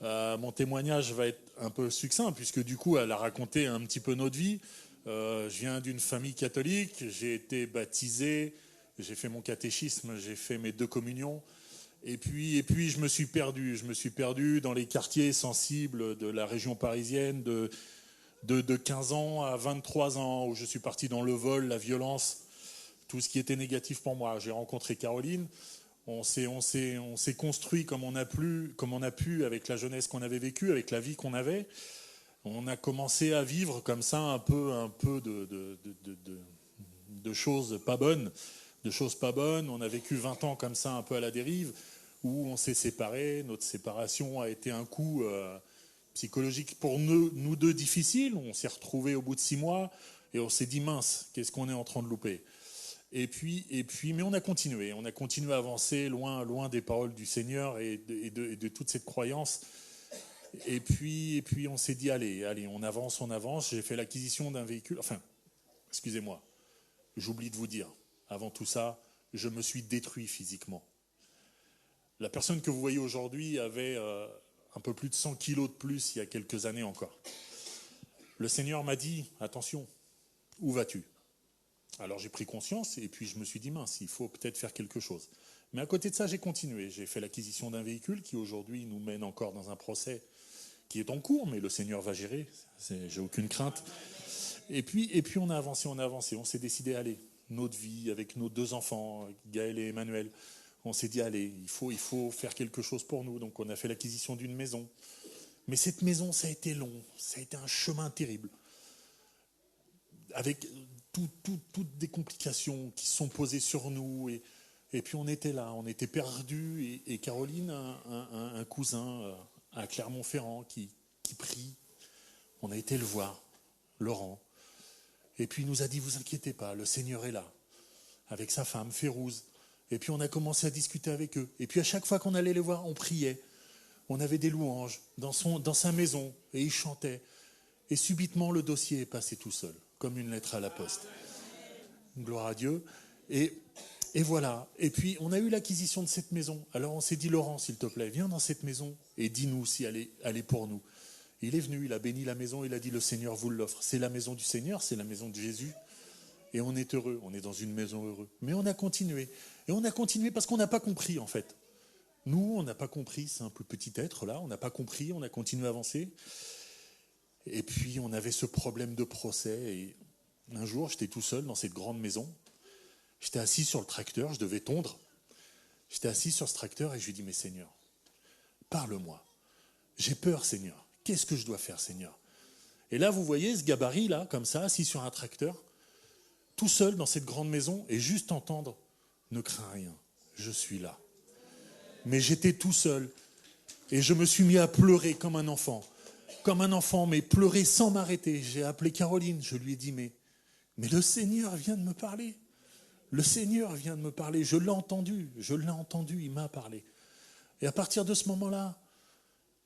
Mon témoignage va être un peu succinct, puisque du coup elle a raconté un petit peu notre vie. Je viens d'une famille catholique, j'ai été baptisé, j'ai fait mon catéchisme, j'ai fait mes 2 communions. Et puis je me suis perdu dans les quartiers sensibles de la région parisienne, de 15 ans à 23 ans, où je suis parti dans le vol, la violence, tout ce qui était négatif pour moi. J'ai rencontré Caroline, on s'est construit comme on a pu avec la jeunesse qu'on avait vécue, avec la vie qu'on avait. On a commencé à vivre comme ça un peu de choses pas bonnes. On a vécu 20 ans comme ça un peu à la dérive, où on s'est séparés. Notre séparation a été un coup psychologique pour nous deux difficile. On s'est retrouvés au bout de 6 mois et on s'est dit mince, qu'est-ce qu'on est en train de louper ? Et puis, mais on a continué à avancer loin des paroles du Seigneur et de toute cette croyance. Et puis on s'est dit allez, on avance. J'ai fait l'acquisition d'un véhicule. Enfin, excusez-moi, j'oublie de vous dire. Avant tout ça, je me suis détruit physiquement. La personne que vous voyez aujourd'hui avait un peu plus de 100 kilos de plus il y a quelques années encore. Le Seigneur m'a dit, attention, où vas-tu ? Alors j'ai pris conscience et puis je me suis dit, mince, il faut peut-être faire quelque chose. Mais à côté de ça, j'ai continué. J'ai fait l'acquisition d'un véhicule qui aujourd'hui nous mène encore dans un procès qui est en cours, mais le Seigneur va gérer, j'ai aucune crainte. Et puis on a avancé, on s'est décidé à aller. Notre vie, avec nos 2 enfants, Gaël et Emmanuel, on s'est dit, allez, il faut faire quelque chose pour nous. Donc on a fait l'acquisition d'une maison. Mais cette maison, ça a été long, ça a été un chemin terrible. Avec toutes des complications qui se sont posées sur nous. Et puis on était là, on était perdus. Et Caroline, un cousin à Clermont-Ferrand qui prie, on a été le voir, Laurent. Et puis il nous a dit, vous inquiétez pas, le Seigneur est là, avec sa femme, Férouz. Et puis on a commencé à discuter avec eux. Et puis à chaque fois qu'on allait les voir, on priait. On avait des louanges dans sa maison, et ils chantaient. Et subitement, le dossier est passé tout seul, comme une lettre à la poste. Gloire à Dieu. Et voilà. Et puis on a eu l'acquisition de cette maison. Alors on s'est dit, Laurent, s'il te plaît, viens dans cette maison et dis-nous si elle est pour nous. Il est venu, il a béni la maison, il a dit, le Seigneur vous l'offre. C'est la maison du Seigneur, c'est la maison de Jésus. Et on est heureux, on est dans une maison heureuse. Mais on a continué. Et on a continué parce qu'on n'a pas compris, en fait. Nous, on n'a pas compris, simple petit être, là. On n'a pas compris, on a continué à avancer. Et puis, on avait ce problème de procès. Et un jour, j'étais tout seul dans cette grande maison. J'étais assis sur le tracteur, je devais tondre. J'étais assis sur ce tracteur et je lui dis, mais Seigneur, parle-moi. J'ai peur, Seigneur. Qu'est-ce que je dois faire, Seigneur? Et là, vous voyez ce gabarit, là, comme ça, assis sur un tracteur, tout seul dans cette grande maison, et juste entendre, ne crains rien, je suis là. Mais j'étais tout seul, et je me suis mis à pleurer comme un enfant, mais pleurer sans m'arrêter. J'ai appelé Caroline, je lui ai dit, mais le Seigneur vient de me parler. Le Seigneur vient de me parler, je l'ai entendu, il m'a parlé. Et à partir de ce moment-là,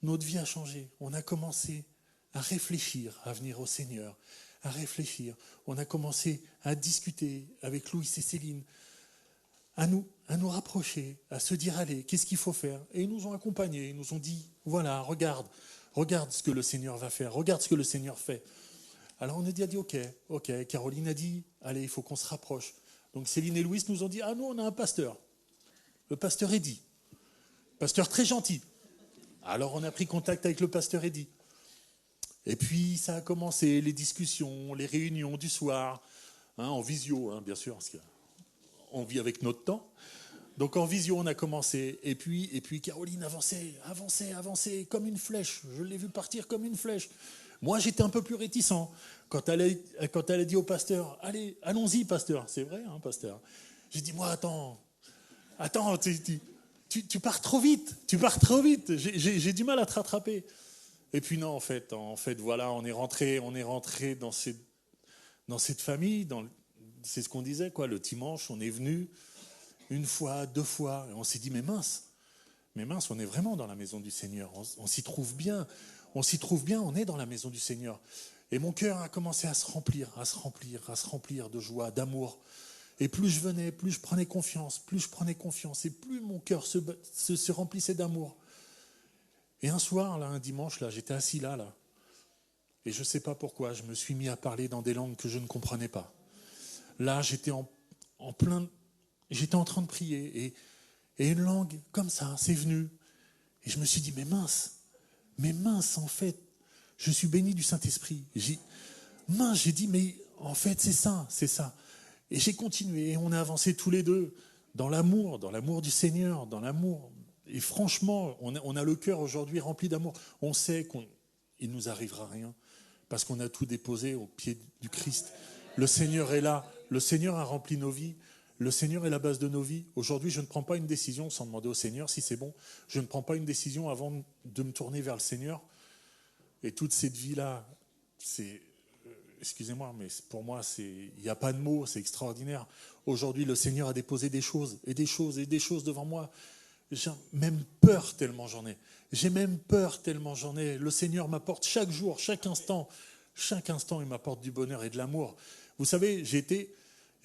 notre vie a changé. On a commencé à réfléchir, à venir au Seigneur, à réfléchir. On a commencé à discuter avec Louis et Céline, à nous rapprocher, à se dire, allez, qu'est-ce qu'il faut faire? Et ils nous ont accompagnés, ils nous ont dit, voilà, regarde ce que le Seigneur va faire, regarde ce que le Seigneur fait. Alors on a dit, ok. Caroline a dit, allez, il faut qu'on se rapproche. Donc Céline et Louis nous ont dit, nous on a un pasteur. Le pasteur Eddy. Pasteur très gentil. Alors on a pris contact avec le pasteur Eddy. Et puis ça a commencé, les discussions, les réunions du soir, en visio, bien sûr, parce qu'on vit avec notre temps. Donc en visio, on a commencé. Et puis Caroline avançait, comme une flèche. Je l'ai vu partir comme une flèche. Moi, j'étais un peu plus réticent. Quand elle a dit au pasteur, allez, allons-y, pasteur. C'est vrai, pasteur. J'ai dit, moi, attends, tu pars trop vite. J'ai du mal à te rattraper. Et puis non, en fait, voilà, on est rentré dans cette famille. C'est ce qu'on disait, quoi. Le dimanche, on est venu 1 fois, 2 fois. Et on s'est dit, mais mince, on est vraiment dans la maison du Seigneur. On s'y trouve bien. On est dans la maison du Seigneur. Et mon cœur a commencé à se remplir de joie, d'amour. Et plus je venais, plus je prenais confiance, et plus mon cœur se remplissait d'amour. Et un soir, là, un dimanche, là, j'étais assis là, et je ne sais pas pourquoi, je me suis mis à parler dans des langues que je ne comprenais pas. Là, j'étais j'étais en train de prier, et une langue comme ça, c'est venu. Et je me suis dit, mais mince, en fait, je suis béni du Saint-Esprit. J'ai dit, mais en fait, c'est ça. Et j'ai continué, et on a avancé tous les deux dans l'amour du Seigneur, dans l'amour. Et franchement, on a le cœur aujourd'hui rempli d'amour. On sait qu'il ne nous arrivera rien, parce qu'on a tout déposé au pied du Christ. Le Seigneur est là, le Seigneur a rempli nos vies, le Seigneur est la base de nos vies. Aujourd'hui, je ne prends pas une décision sans demander au Seigneur si c'est bon. Je ne prends pas une décision avant de me tourner vers le Seigneur. Et toute cette vie-là, excusez-moi, mais pour moi, il n'y a pas de mots, c'est extraordinaire. Aujourd'hui, le Seigneur a déposé des choses devant moi. J'ai même peur tellement j'en ai. Le Seigneur m'apporte chaque jour, chaque instant, il m'apporte du bonheur et de l'amour. Vous savez, j'ai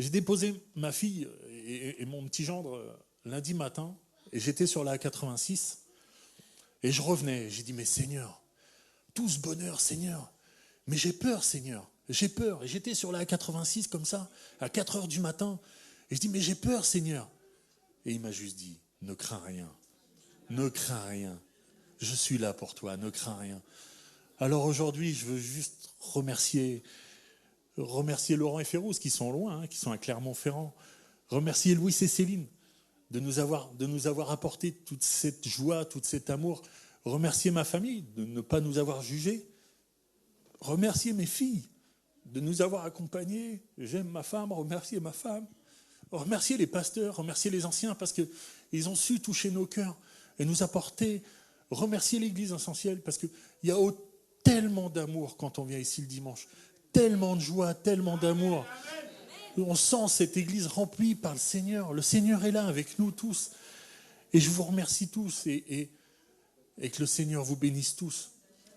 déposé ma fille et mon petit gendre lundi matin, et j'étais sur la A86, et je revenais, j'ai dit, mais Seigneur, tout ce bonheur, Seigneur, mais j'ai peur, Seigneur, j'ai peur. Et j'étais sur la A86 comme ça, à 4 heures du matin, et je dis, mais j'ai peur, Seigneur. Et il m'a juste dit, ne crains rien, Je suis là pour toi, ne crains rien. Alors aujourd'hui, je veux juste remercier Laurent et Férouz qui sont loin, qui sont à Clermont-Ferrand. Remercier Louis et Céline de nous avoir apporté toute cette joie, tout cet amour. Remercier ma famille de ne pas nous avoir jugés. Remercier mes filles de nous avoir accompagnés. J'aime ma femme, remercier ma femme. Remercier les pasteurs, remercier les anciens parce qu'ils ont su toucher nos cœurs et nous apporter. Remercier l'Église Essentielle parce qu'il y a tellement d'amour quand on vient ici le dimanche. Tellement de joie, tellement d'amour. On sent cette Église remplie par le Seigneur. Le Seigneur est là avec nous tous. Et je vous remercie tous et que le Seigneur vous bénisse tous.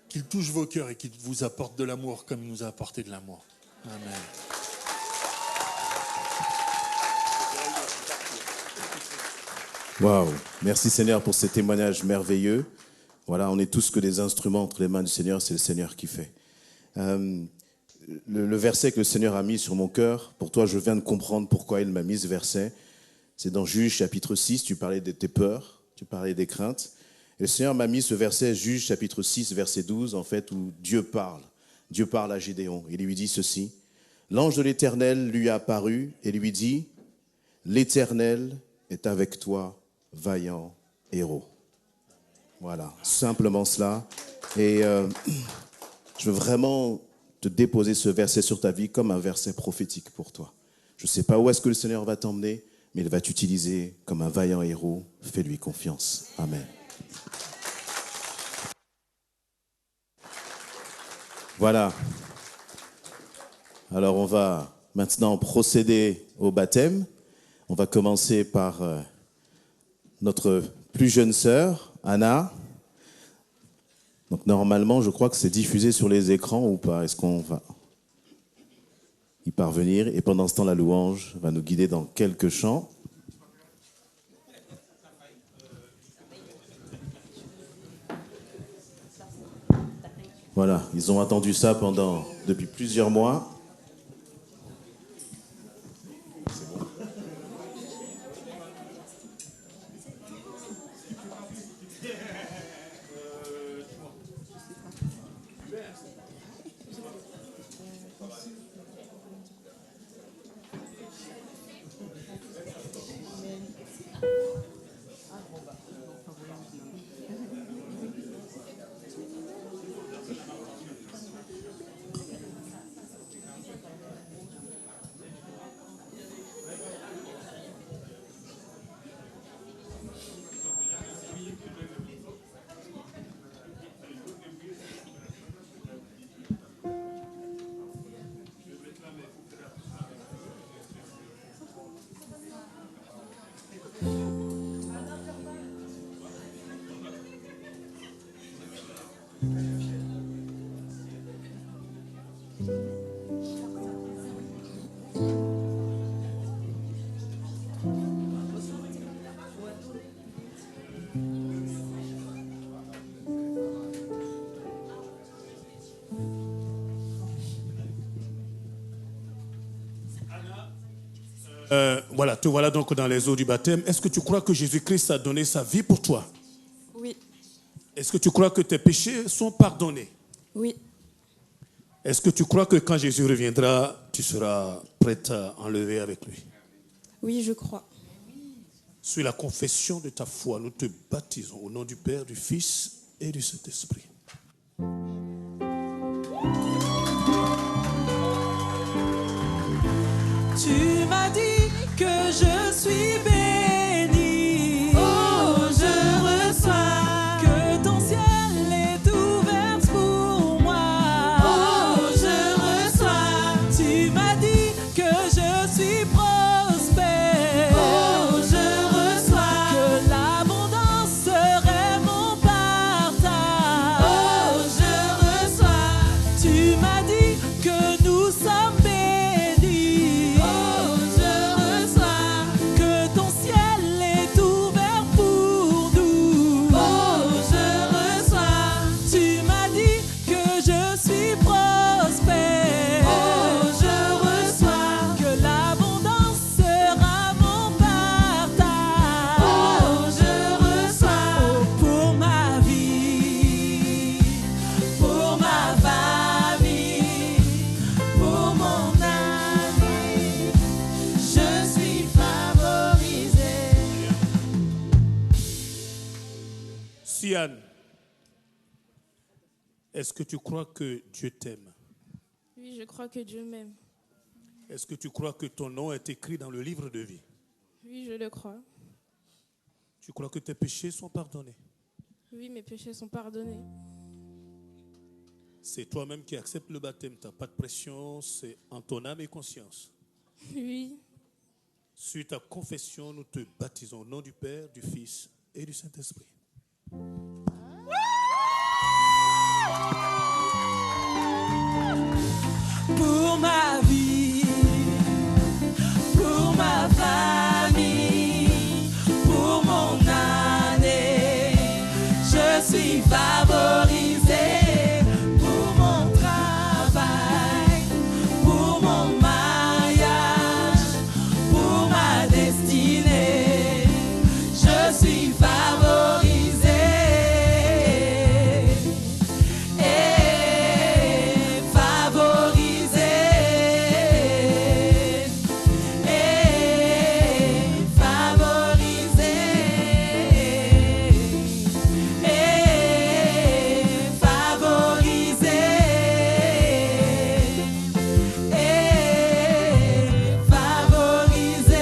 Qu'il touche vos cœurs et qu'il vous apporte de l'amour comme il nous a apporté de l'amour. Amen. Waouh, merci Seigneur pour ces témoignages merveilleux. Voilà, on est tous que des instruments entre les mains du Seigneur, c'est le Seigneur qui fait. Le verset que le Seigneur a mis sur mon cœur, pour toi je viens de comprendre pourquoi il m'a mis ce verset. C'est dans Juge chapitre 6, tu parlais de tes peurs, tu parlais des craintes. Et le Seigneur m'a mis ce verset, Juge chapitre 6, verset 12, en fait, où Dieu parle. Dieu parle à Gédéon. Il lui dit ceci. L'ange de l'Éternel lui a apparu et lui dit, l'Éternel est avec toi, vaillant héros. Voilà, simplement cela. Et je veux vraiment te déposer ce verset sur ta vie comme un verset prophétique pour toi. Je ne sais pas où est-ce que le Seigneur va t'emmener, mais il va t'utiliser comme un vaillant héros. Fais-lui confiance. Amen. Voilà. Alors on va maintenant procéder au baptême. On va commencer par notre plus jeune sœur, Anna. Donc normalement, je crois que c'est diffusé sur les écrans ou pas. Est-ce qu'on va y parvenir? Et pendant ce temps, la louange va nous guider dans quelques chants. Voilà, ils ont attendu ça depuis plusieurs mois. Voilà, te voilà donc dans les eaux du baptême. Est-ce que tu crois que Jésus-Christ a donné sa vie pour toi? Oui. Est-ce que tu crois que tes péchés sont pardonnés? Oui. Est-ce que tu crois que quand Jésus reviendra, tu seras prête à enlever avec lui? Oui, je crois. Sur la confession de ta foi, nous te baptisons au nom du Père, du Fils et du Saint-Esprit. Tu m'as dit que je suis bénie. Oh, je reçois que ton ciel est ouvert pour moi. Oh, je reçois. Tu m'as dit que je suis prospère. Oh, je reçois que l'abondance serait mon partage. Sian, est-ce que tu crois que Dieu t'aime? Oui, je crois que Dieu m'aime. Est-ce que tu crois que ton nom est écrit dans le livre de vie? Oui, je le crois. Tu crois que tes péchés sont pardonnés? Oui, mes péchés sont pardonnés. C'est toi-même qui acceptes le baptême. Tu n'as pas de pression, c'est en ton âme et conscience. Oui. Sur ta confession, nous te baptisons au nom du Père, du Fils et du Saint-Esprit. Pour ma vie, pour ma famille, pour mon année, je suis favorisée. Pour mon travail, pour mon mariage, pour ma destinée, je suis favorisée. Et favorisée. Et favorisée. Et favorisée. Et favorisée.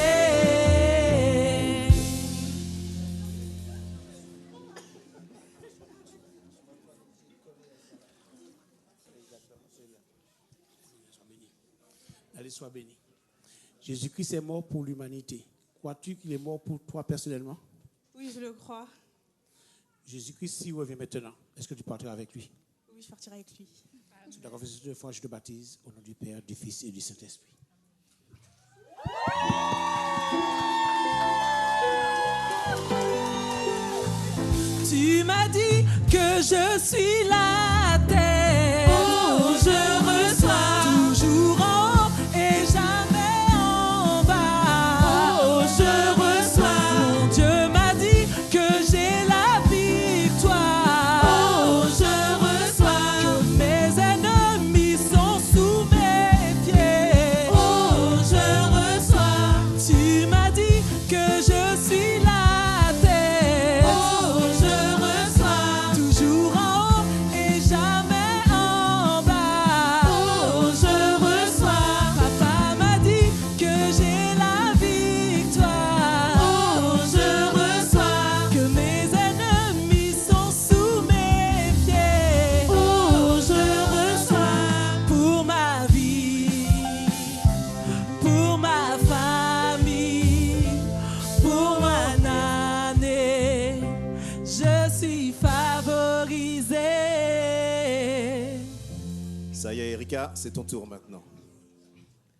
Allez, sois béni. Jésus-Christ est mort pour l'humanité. Crois-tu qu'il est mort pour toi personnellement? Oui, je le crois. Jésus-Christ, s'il revient maintenant, est-ce que tu partiras avec lui? Oui, je partirai avec lui. Tu dois confesser 2 fois, je te baptise au nom du Père, du Fils et du Saint-Esprit. Tu m'as dit que je suis la terre. Oh, je reçois toujours en haut et jamais en bas. Oh, je reçois. Mon Dieu m'a dit que j'ai la victoire. Oh, je reçois. Que mes ennemis sont sous mes pieds. Oh, je reçois. Tu m'as dit que je suis la terre. Oh, je reçois. Toujours en haut et jamais en bas. Oh, je reçois. Papa m'a dit que j'ai la victoire. Oh, je reçois. Que mes ennemis sont sous mes pieds. Oh, je reçois. Pour ma vie, pour ma famille, pour mon année, je suis favorisée. Ça y est, Erika, c'est ton tour maintenant.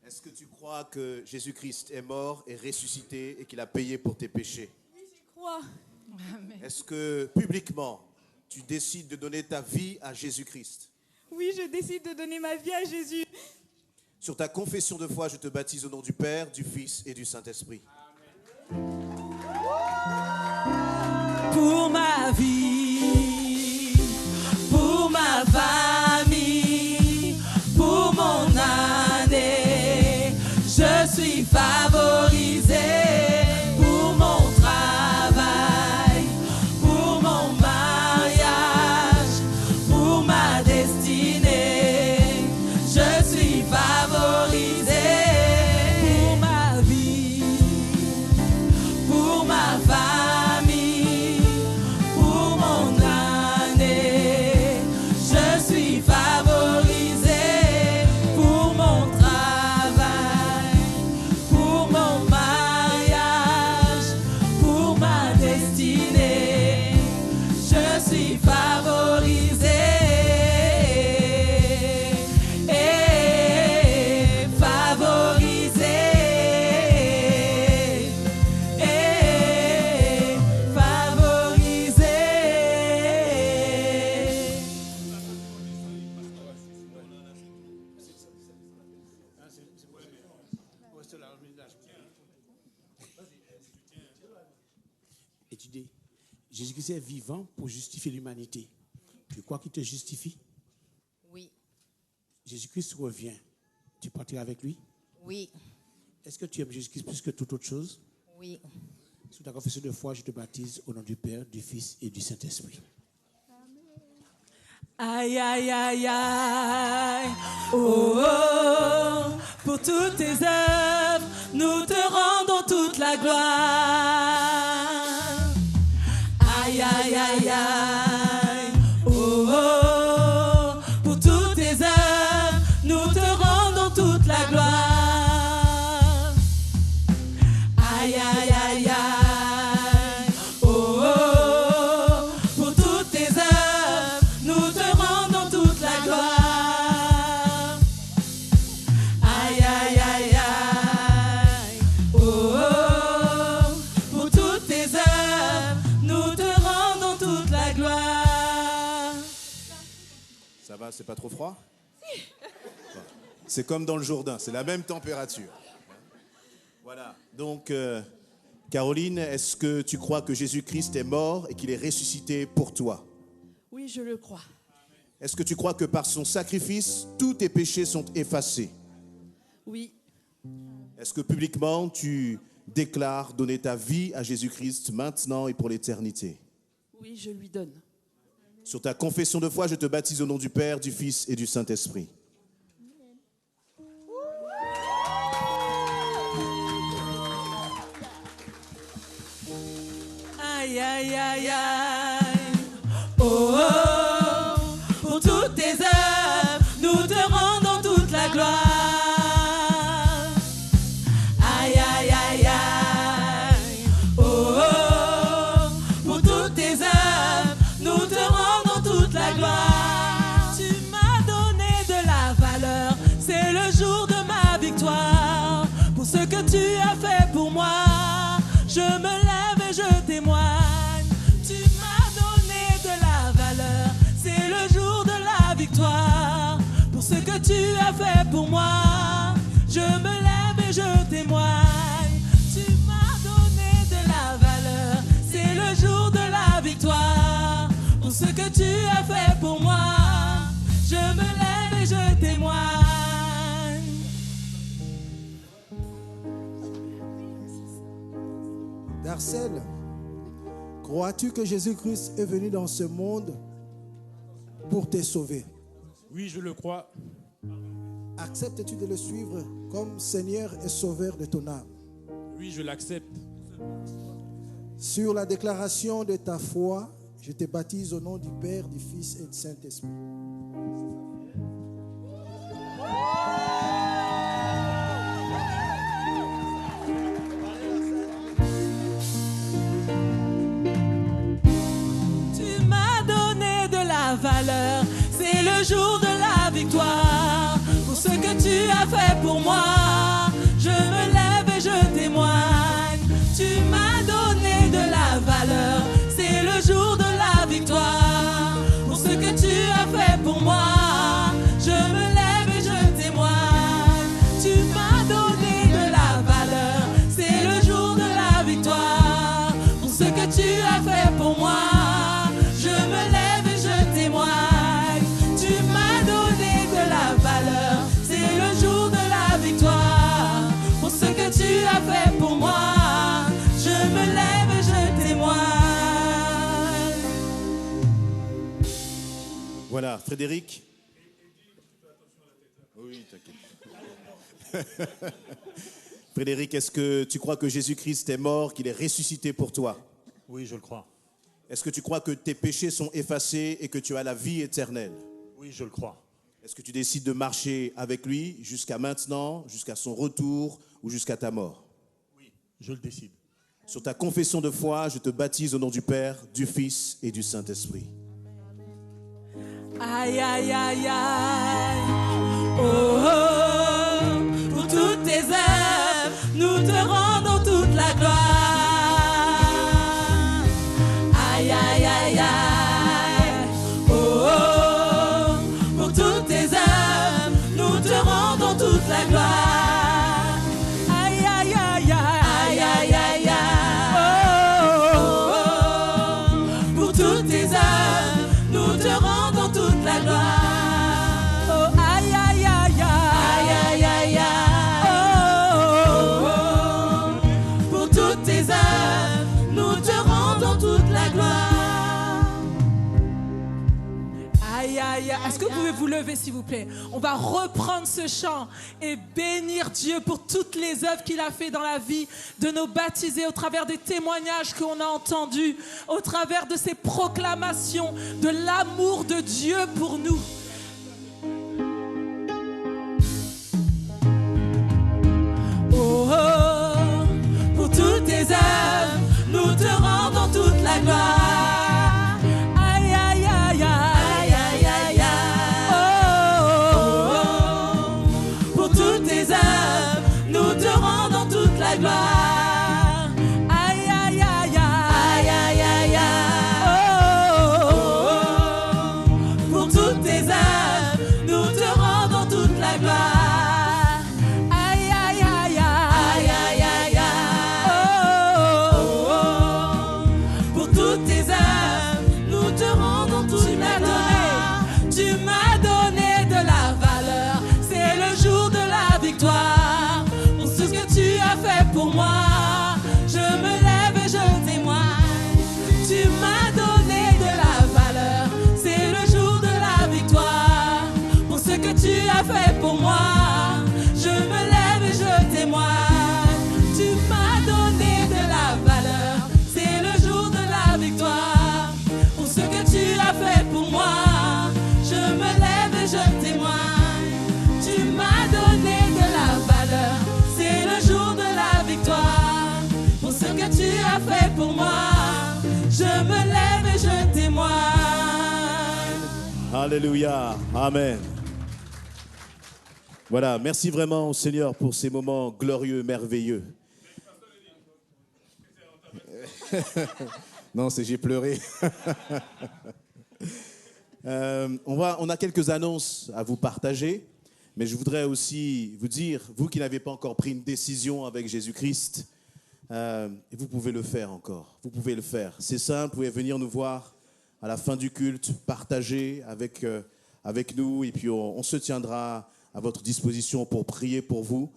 Est-ce que tu crois que Jésus-Christ est mort et ressuscité et qu'il a payé pour tes péchés? J'y crois. Est-ce que publiquement, tu décides de donner ta vie à Jésus-Christ? Oui, je décide de donner ma vie à Jésus. Sur ta confession de foi, je te baptise au nom du Père, du Fils et du Saint-Esprit. Pour ma vie, pour ma famille, pour mon année, je suis favorisée. Pour mon travail, pour mon mariage, pour ma destinée, je suis favorisée. Pour ma vie, pour ma famille, pour mon année, je suis favorisée. Pour mon travail, pour mon mariage, pour ma destinée, je suis favorisée. Et favorisée. Et favorisée. Et tu dis, Jésus-Christ est vivant pour justifier l'humanité. Tu crois qu'il te justifie? Oui, Jésus-Christ revient. Tu partiras avec lui? oui, Est-ce que tu aimes Jésus-Christ plus que toute autre chose? oui, Sous ta confession de foi, je te baptise au nom du Père, du Fils et du Saint-Esprit. Aïe, aïe, aïe, aïe, oh, oh, pour toutes tes œuvres, nous te rendons toute la gloire. Aïe, aïe, aïe, aïe, oh, oh, pour toutes tes œuvres, nous te rendons toute la gloire. Aïe, aïe, aïe, aïe, oh, oh, pour toutes tes œuvres, nous te rendons toute la gloire. Aïe, aïe, aïe, aïe, oh, oh, pour toutes tes œuvres, nous te rendons toute la gloire. Ça va, c'est pas trop froid? C'est comme dans le Jourdain, c'est la même température. Voilà. Donc, Caroline, est-ce que tu crois que Jésus-Christ est mort et qu'il est ressuscité pour toi? Oui, je le crois. Est-ce que tu crois que par son sacrifice, tous tes péchés sont effacés? Oui. Est-ce que publiquement, tu déclares donner ta vie à Jésus-Christ maintenant et pour l'éternité? Oui, je lui donne. Sur ta confession de foi, je te baptise au nom du Père, du Fils et du Saint-Esprit. Aïe, aïe, aïe, aïe, oh, oh, pour toutes tes œuvres, nous te rendons toute la gloire. Aïe, aïe, aïe, aïe, oh, oh, pour toutes tes œuvres, nous te rendons toute la gloire. Tu m'as donné de la valeur, c'est le jour de ma victoire. Pour ce que tu as fait pour moi, je me lève et je témoigne. Tu m'as donné de la valeur, c'est le jour de la victoire. Pour ce que tu as fait pour moi, je me lève et je témoigne. Tu m'as donné de la valeur, c'est le jour de la victoire. Pour ce que tu as fait pour moi, je me lève et je témoigne. Darcel, crois-tu que Jésus-Christ est venu dans ce monde pour te sauver? Oui, je le crois. Acceptes-tu de le suivre comme Seigneur et Sauveur de ton âme? Oui, je l'accepte. Sur la déclaration de ta foi, je te baptise au nom du Père, du Fils et du Saint-Esprit. Tu m'as donné de la valeur, c'est le jour de la victoire. Pour ce que tu as fait pour moi, je me lève et je témoigne. Tu m'as donné de la valeur, c'est le jour de la victoire. Pour ce que tu as fait pour moi, je me lève et je témoigne. Tu m'as donné de la valeur, c'est le jour de la victoire. Pour ce que tu as fait pour moi, je me lève et je témoigne. Tu m'as donné de la valeur, c'est le jour de la victoire. Pour ce que tu as fait pour moi, je me lève et je témoigne. Voilà, Frédéric. Oui, t'inquiète. Frédéric, est-ce que tu crois que Jésus-Christ est mort, qu'il est ressuscité pour toi? Oui, je le crois. Est-ce que tu crois que tes péchés sont effacés et que tu as la vie éternelle? Oui, je le crois. Est-ce que tu décides de marcher avec lui jusqu'à maintenant, jusqu'à son retour ou jusqu'à ta mort? Oui, je le décide. Sur ta confession de foi, je te baptise au nom du Père, du Fils et du Saint-Esprit. Aïe, aïe, aïe, aïe, oh, oh, pour toutes tes œuvres, nous te rendons toute la gloire. Aïe, aïe, aïe, aïe, oh, oh, pour toutes tes œuvres, nous te rendons toute la gloire. Aïe, aïe, aïe, aïe, aïe, aïe, aïe, oh, oh, pour toutes tes œuvres, nous te rendons toute la gloire. Oh, aïe, aïe, aïe, aïe. aïe. Est-ce que vous pouvez vous lever, s'il vous plaît? On va reprendre ce chant et bénir Dieu pour toutes les œuvres qu'il a fait dans la vie de nos baptisés, au travers des témoignages qu'on a entendus, au travers de ces proclamations de l'amour de Dieu pour nous. Oh, oh, pour toutes tes œuvres, nous te rendons toute la gloire. Aïe, aïe, aïe, aïe, aïe, aïe, aïe. Oh, oh, oh, pour toutes tes œuvres, nous te rendons toute la gloire. Aïe, aïe, aïe, aïe, aïe, aïe, aïe. Oh, oh, oh, pour toutes tes œuvres, nous te rendons toute la gloire. Pour moi, je me lève et je témoigne. Tu m'as donné de la valeur, c'est le jour de la victoire. Pour ce que tu as fait pour moi, je me lève et je témoigne. Tu m'as donné de la valeur, c'est le jour de la victoire. Pour ce que tu as fait pour moi, je me lève et je témoigne. Tu m'as donné de la valeur, c'est le jour de la victoire. Pour ce que tu as fait pour moi, je me lève et je témoigne. Alléluia, amen. Voilà, merci vraiment au Seigneur pour ces moments glorieux, merveilleux. Non, c'est j'ai pleuré. On a quelques annonces à vous partager. Mais je voudrais aussi vous dire, vous qui n'avez pas encore pris une décision avec Jésus-Christ, vous pouvez le faire encore. Vous pouvez le faire. C'est simple, vous pouvez venir nous voir à la fin du culte, partager avec nous, et puis on se tiendra à votre disposition pour prier pour vous,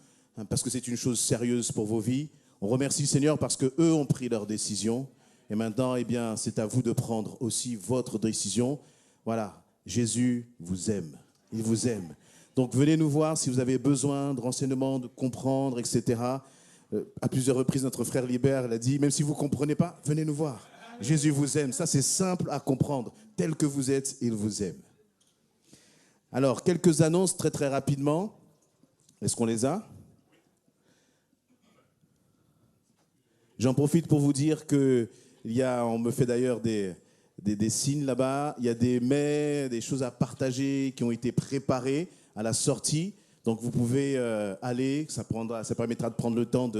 parce que c'est une chose sérieuse pour vos vies. On remercie le Seigneur parce qu'eux ont pris leur décision. Et maintenant, eh bien, c'est à vous de prendre aussi votre décision. Voilà, Jésus vous aime. Il vous aime. Donc venez nous voir si vous avez besoin de renseignements, de comprendre, etc. À plusieurs reprises, notre frère Libert l'a dit, même si vous ne comprenez pas, venez nous voir. Jésus vous aime. Ça, c'est simple à comprendre. Tel que vous êtes, il vous aime. Alors, quelques annonces très très rapidement. Est-ce qu'on les a? J'en profite pour vous dire on me fait d'ailleurs des signes là-bas. Il y a des mets, des choses à partager qui ont été préparées à la sortie. Donc vous pouvez aller, ça permettra de prendre le temps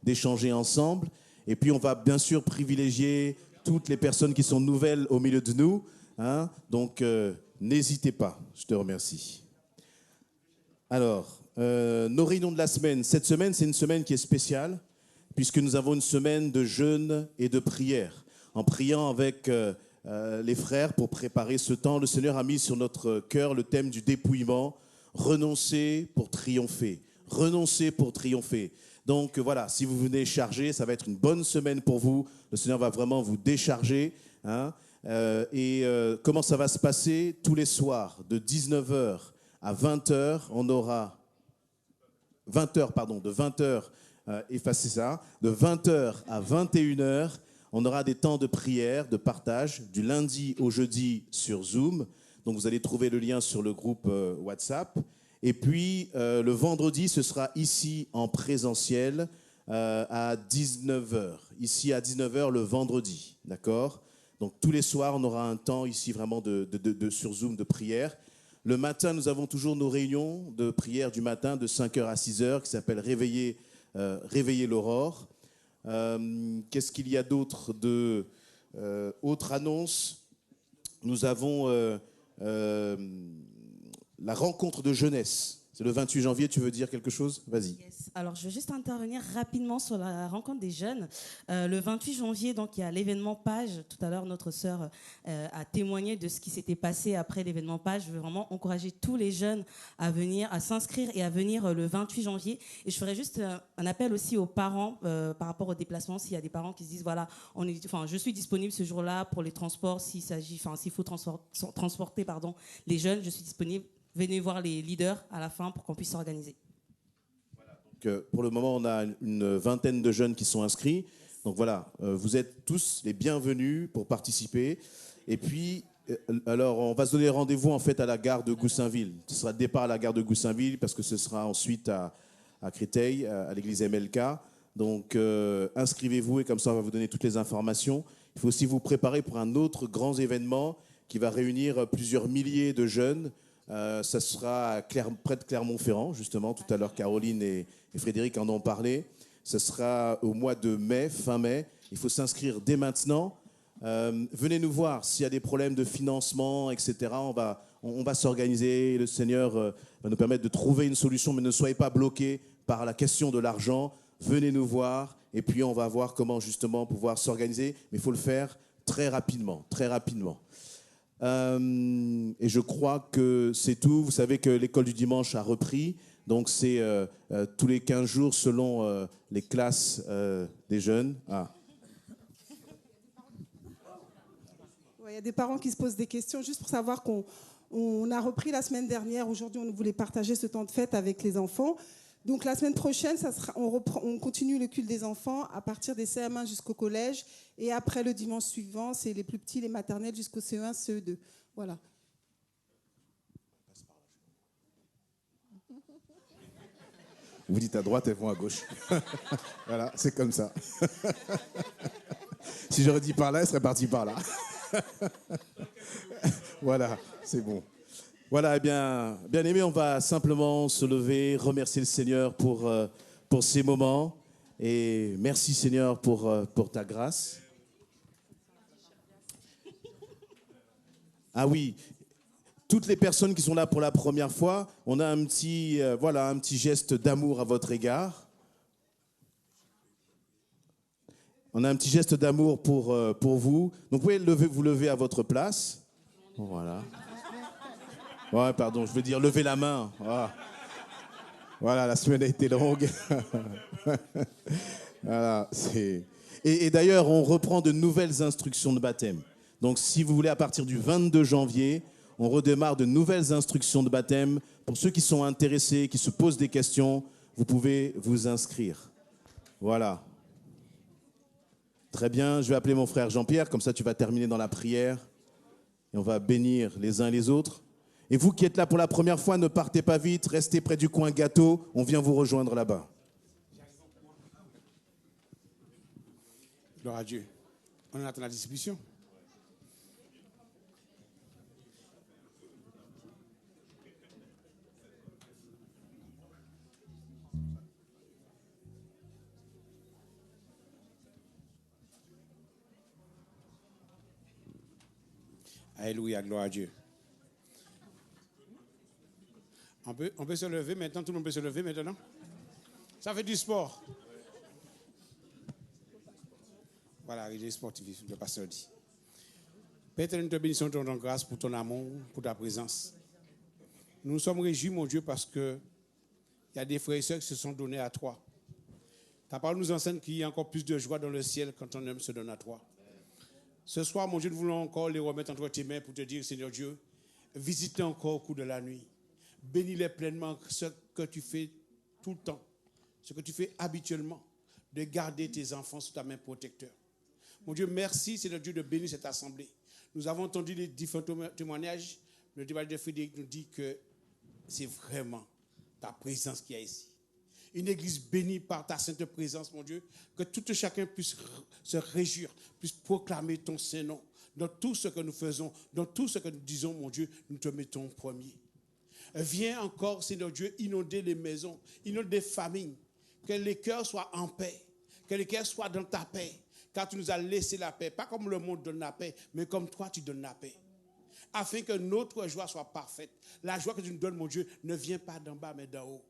d'échanger ensemble. Et puis on va bien sûr privilégier toutes les personnes qui sont nouvelles au milieu de nous. Hein. Donc n'hésitez pas, je te remercie. Alors, nos réunions de la semaine. Cette semaine, c'est une semaine qui est spéciale, puisque nous avons une semaine de jeûne et de prière. En priant avec les frères pour préparer ce temps, le Seigneur a mis sur notre cœur le thème du dépouillement. Renoncer pour triompher. Renoncer pour triompher. Donc voilà, si vous venez charger, ça va être une bonne semaine pour vous. Le Seigneur va vraiment vous décharger. Hein. Comment ça va se passer? Tous les soirs, de 19h à 20h, on aura... 20h, pardon, de 20h, effacez ça. De 20h à 21h, on aura des temps de prière, de partage, du lundi au jeudi sur Zoom. Donc vous allez trouver le lien sur le groupe WhatsApp. Et puis le vendredi, ce sera ici en présentiel à 19h. Ici à 19h le vendredi, d'accord? Donc tous les soirs, on aura un temps ici vraiment sur Zoom de prière. Le matin, nous avons toujours nos réunions de prière du matin de 5h à 6h qui s'appellent Réveiller l'aurore. Qu'est-ce qu'il y a d'autre autre annonce? Nous avons la rencontre de jeunesse. C'est le 28 janvier, tu veux dire quelque chose? Vas-y. Yes. Alors, je veux juste intervenir rapidement sur la rencontre des jeunes. Le 28 janvier, donc, il y a l'événement Page. Tout à l'heure, notre sœur a témoigné de ce qui s'était passé après l'événement Page. Je veux vraiment encourager tous les jeunes à venir, à s'inscrire et à venir le 28 janvier. Et je ferai juste un appel aussi aux parents par rapport au déplacement. S'il y a des parents qui se disent, voilà, je suis disponible ce jour-là pour les transports. S'il faut transporter les jeunes, je suis disponible. Venez voir les leaders à la fin pour qu'on puisse s'organiser. Donc, pour le moment, on a une vingtaine de jeunes qui sont inscrits. Donc voilà, vous êtes tous les bienvenus pour participer. Et puis, alors, on va se donner rendez-vous en fait à la gare de Goussainville. Ce sera le départ à la gare de Goussainville parce que ce sera ensuite à Créteil, à l'église MLK. Donc, inscrivez-vous et comme ça, on va vous donner toutes les informations. Il faut aussi vous préparer pour un autre grand événement qui va réunir plusieurs milliers de jeunes. Ça sera près de Clermont-Ferrand, justement. Tout à l'heure, Caroline et Frédéric en ont parlé. Ce sera au mois de mai, fin mai. Il faut s'inscrire dès maintenant. Venez nous voir s'il y a des problèmes de financement, etc. On va s'organiser. Le Seigneur va nous permettre de trouver une solution, mais ne soyez pas bloqués par la question de l'argent. Venez nous voir et puis on va voir comment justement pouvoir s'organiser. Mais il faut le faire très rapidement, très rapidement. Et je crois que c'est tout. Vous savez que l'école du dimanche a repris. Donc c'est tous les 15 jours selon les classes des jeunes. Ah. Il y a des parents qui se posent des questions juste pour savoir qu'on a repris la semaine dernière. Aujourd'hui, on voulait partager ce temps de fête avec les enfants. Donc la semaine prochaine, on continue le culte des enfants à partir des CM1 jusqu'au collège. Et après, le dimanche suivant, c'est les plus petits, les maternelles jusqu'au CE1, CE2. Voilà. Vous dites à droite, elles vont à gauche. Voilà, c'est comme ça. Si j'aurais dit par là, elles seraient parties par là. Voilà, c'est bon. Voilà, eh bien aimé, on va simplement se lever, remercier le Seigneur pour ces moments. Et merci Seigneur pour ta grâce. Ah oui, toutes les personnes qui sont là pour la première fois, on a un petit geste d'amour à votre égard. On a un petit geste d'amour pour vous. Donc vous pouvez vous lever à votre place. Voilà. Ouais, pardon, je veux dire lever la main. Ah. Voilà, la semaine a été longue. Voilà, et d'ailleurs, on reprend de nouvelles instructions de baptême. Donc si vous voulez, à partir du 22 janvier, on redémarre de nouvelles instructions de baptême. Pour ceux qui sont intéressés, qui se posent des questions, vous pouvez vous inscrire. Voilà. Très bien, je vais appeler mon frère Jean-Pierre, comme ça tu vas terminer dans la prière. Et on va bénir les uns les autres. Et vous qui êtes là pour la première fois, ne partez pas vite, restez près du coin gâteau, on vient vous rejoindre là-bas. Gloire à Dieu. On attend la distribution. Alléluia, gloire à Dieu. On peut se lever maintenant, tout le monde peut se lever maintenant. Ça fait du sport. Voilà, il est sportif, le pasteur dit. Père, nous te bénissons, nous te rendons grâce pour ton amour, pour ta présence. Nous nous sommes réjouis, mon Dieu, parce qu'il y a des frères et sœurs qui se sont donnés à toi. Ta parole nous enseigne qu'il y a encore plus de joie dans le ciel quand un homme se donne à toi. Ce soir, mon Dieu, nous voulons encore les remettre entre tes mains pour te dire, Seigneur Dieu, visite-les encore au cours de la nuit. Bénis-les pleinement, ce que tu fais tout le temps, ce que tu fais habituellement, de garder tes enfants sous ta main protecteur. Mon Dieu, merci, Seigneur Dieu, de bénir cette assemblée. Nous avons entendu les différents témoignages. Le témoignage de Frédéric nous dit que c'est vraiment ta présence qui est ici. Une église bénie par ta sainte présence, mon Dieu, que tout chacun puisse se réjouir, puisse proclamer ton Saint-Nom. Dans tout ce que nous faisons, dans tout ce que nous disons, mon Dieu, nous te mettons premier. Viens encore, Seigneur Dieu, inonder les maisons, inonder les familles, que les cœurs soient en paix, que les cœurs soient dans ta paix, car tu nous as laissé la paix, pas comme le monde donne la paix, mais comme toi tu donnes la paix. afin que notre joie soit parfaite. La joie que tu nous donnes, mon Dieu, ne vient pas d'en bas, mais d'en haut.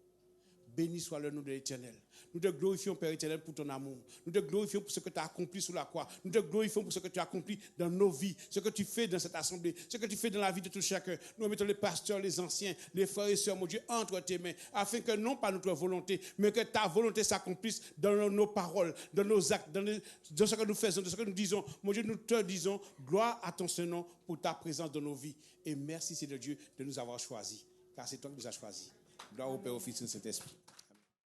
Béni soit le nom de l'Éternel. Nous te glorifions, Père éternel, pour ton amour. Nous te glorifions pour ce que tu as accompli sur la croix. Nous te glorifions pour ce que tu as accompli dans nos vies, ce que tu fais dans cette assemblée, ce que tu fais dans la vie de tout chacun. Nous mettons les pasteurs, les anciens, les frères et sœurs, mon Dieu, entre tes mains, afin que non pas notre volonté, mais que ta volonté s'accomplisse dans nos paroles, dans nos actes, dans ce que nous faisons, dans ce que nous disons. Mon Dieu, nous te disons, gloire à ton Saint-Nom pour ta présence dans nos vies. Et merci, Seigneur Dieu, de nous avoir choisis, car c'est toi qui nous as choisis. Gloire au Père, au Fils et au Saint-Esprit.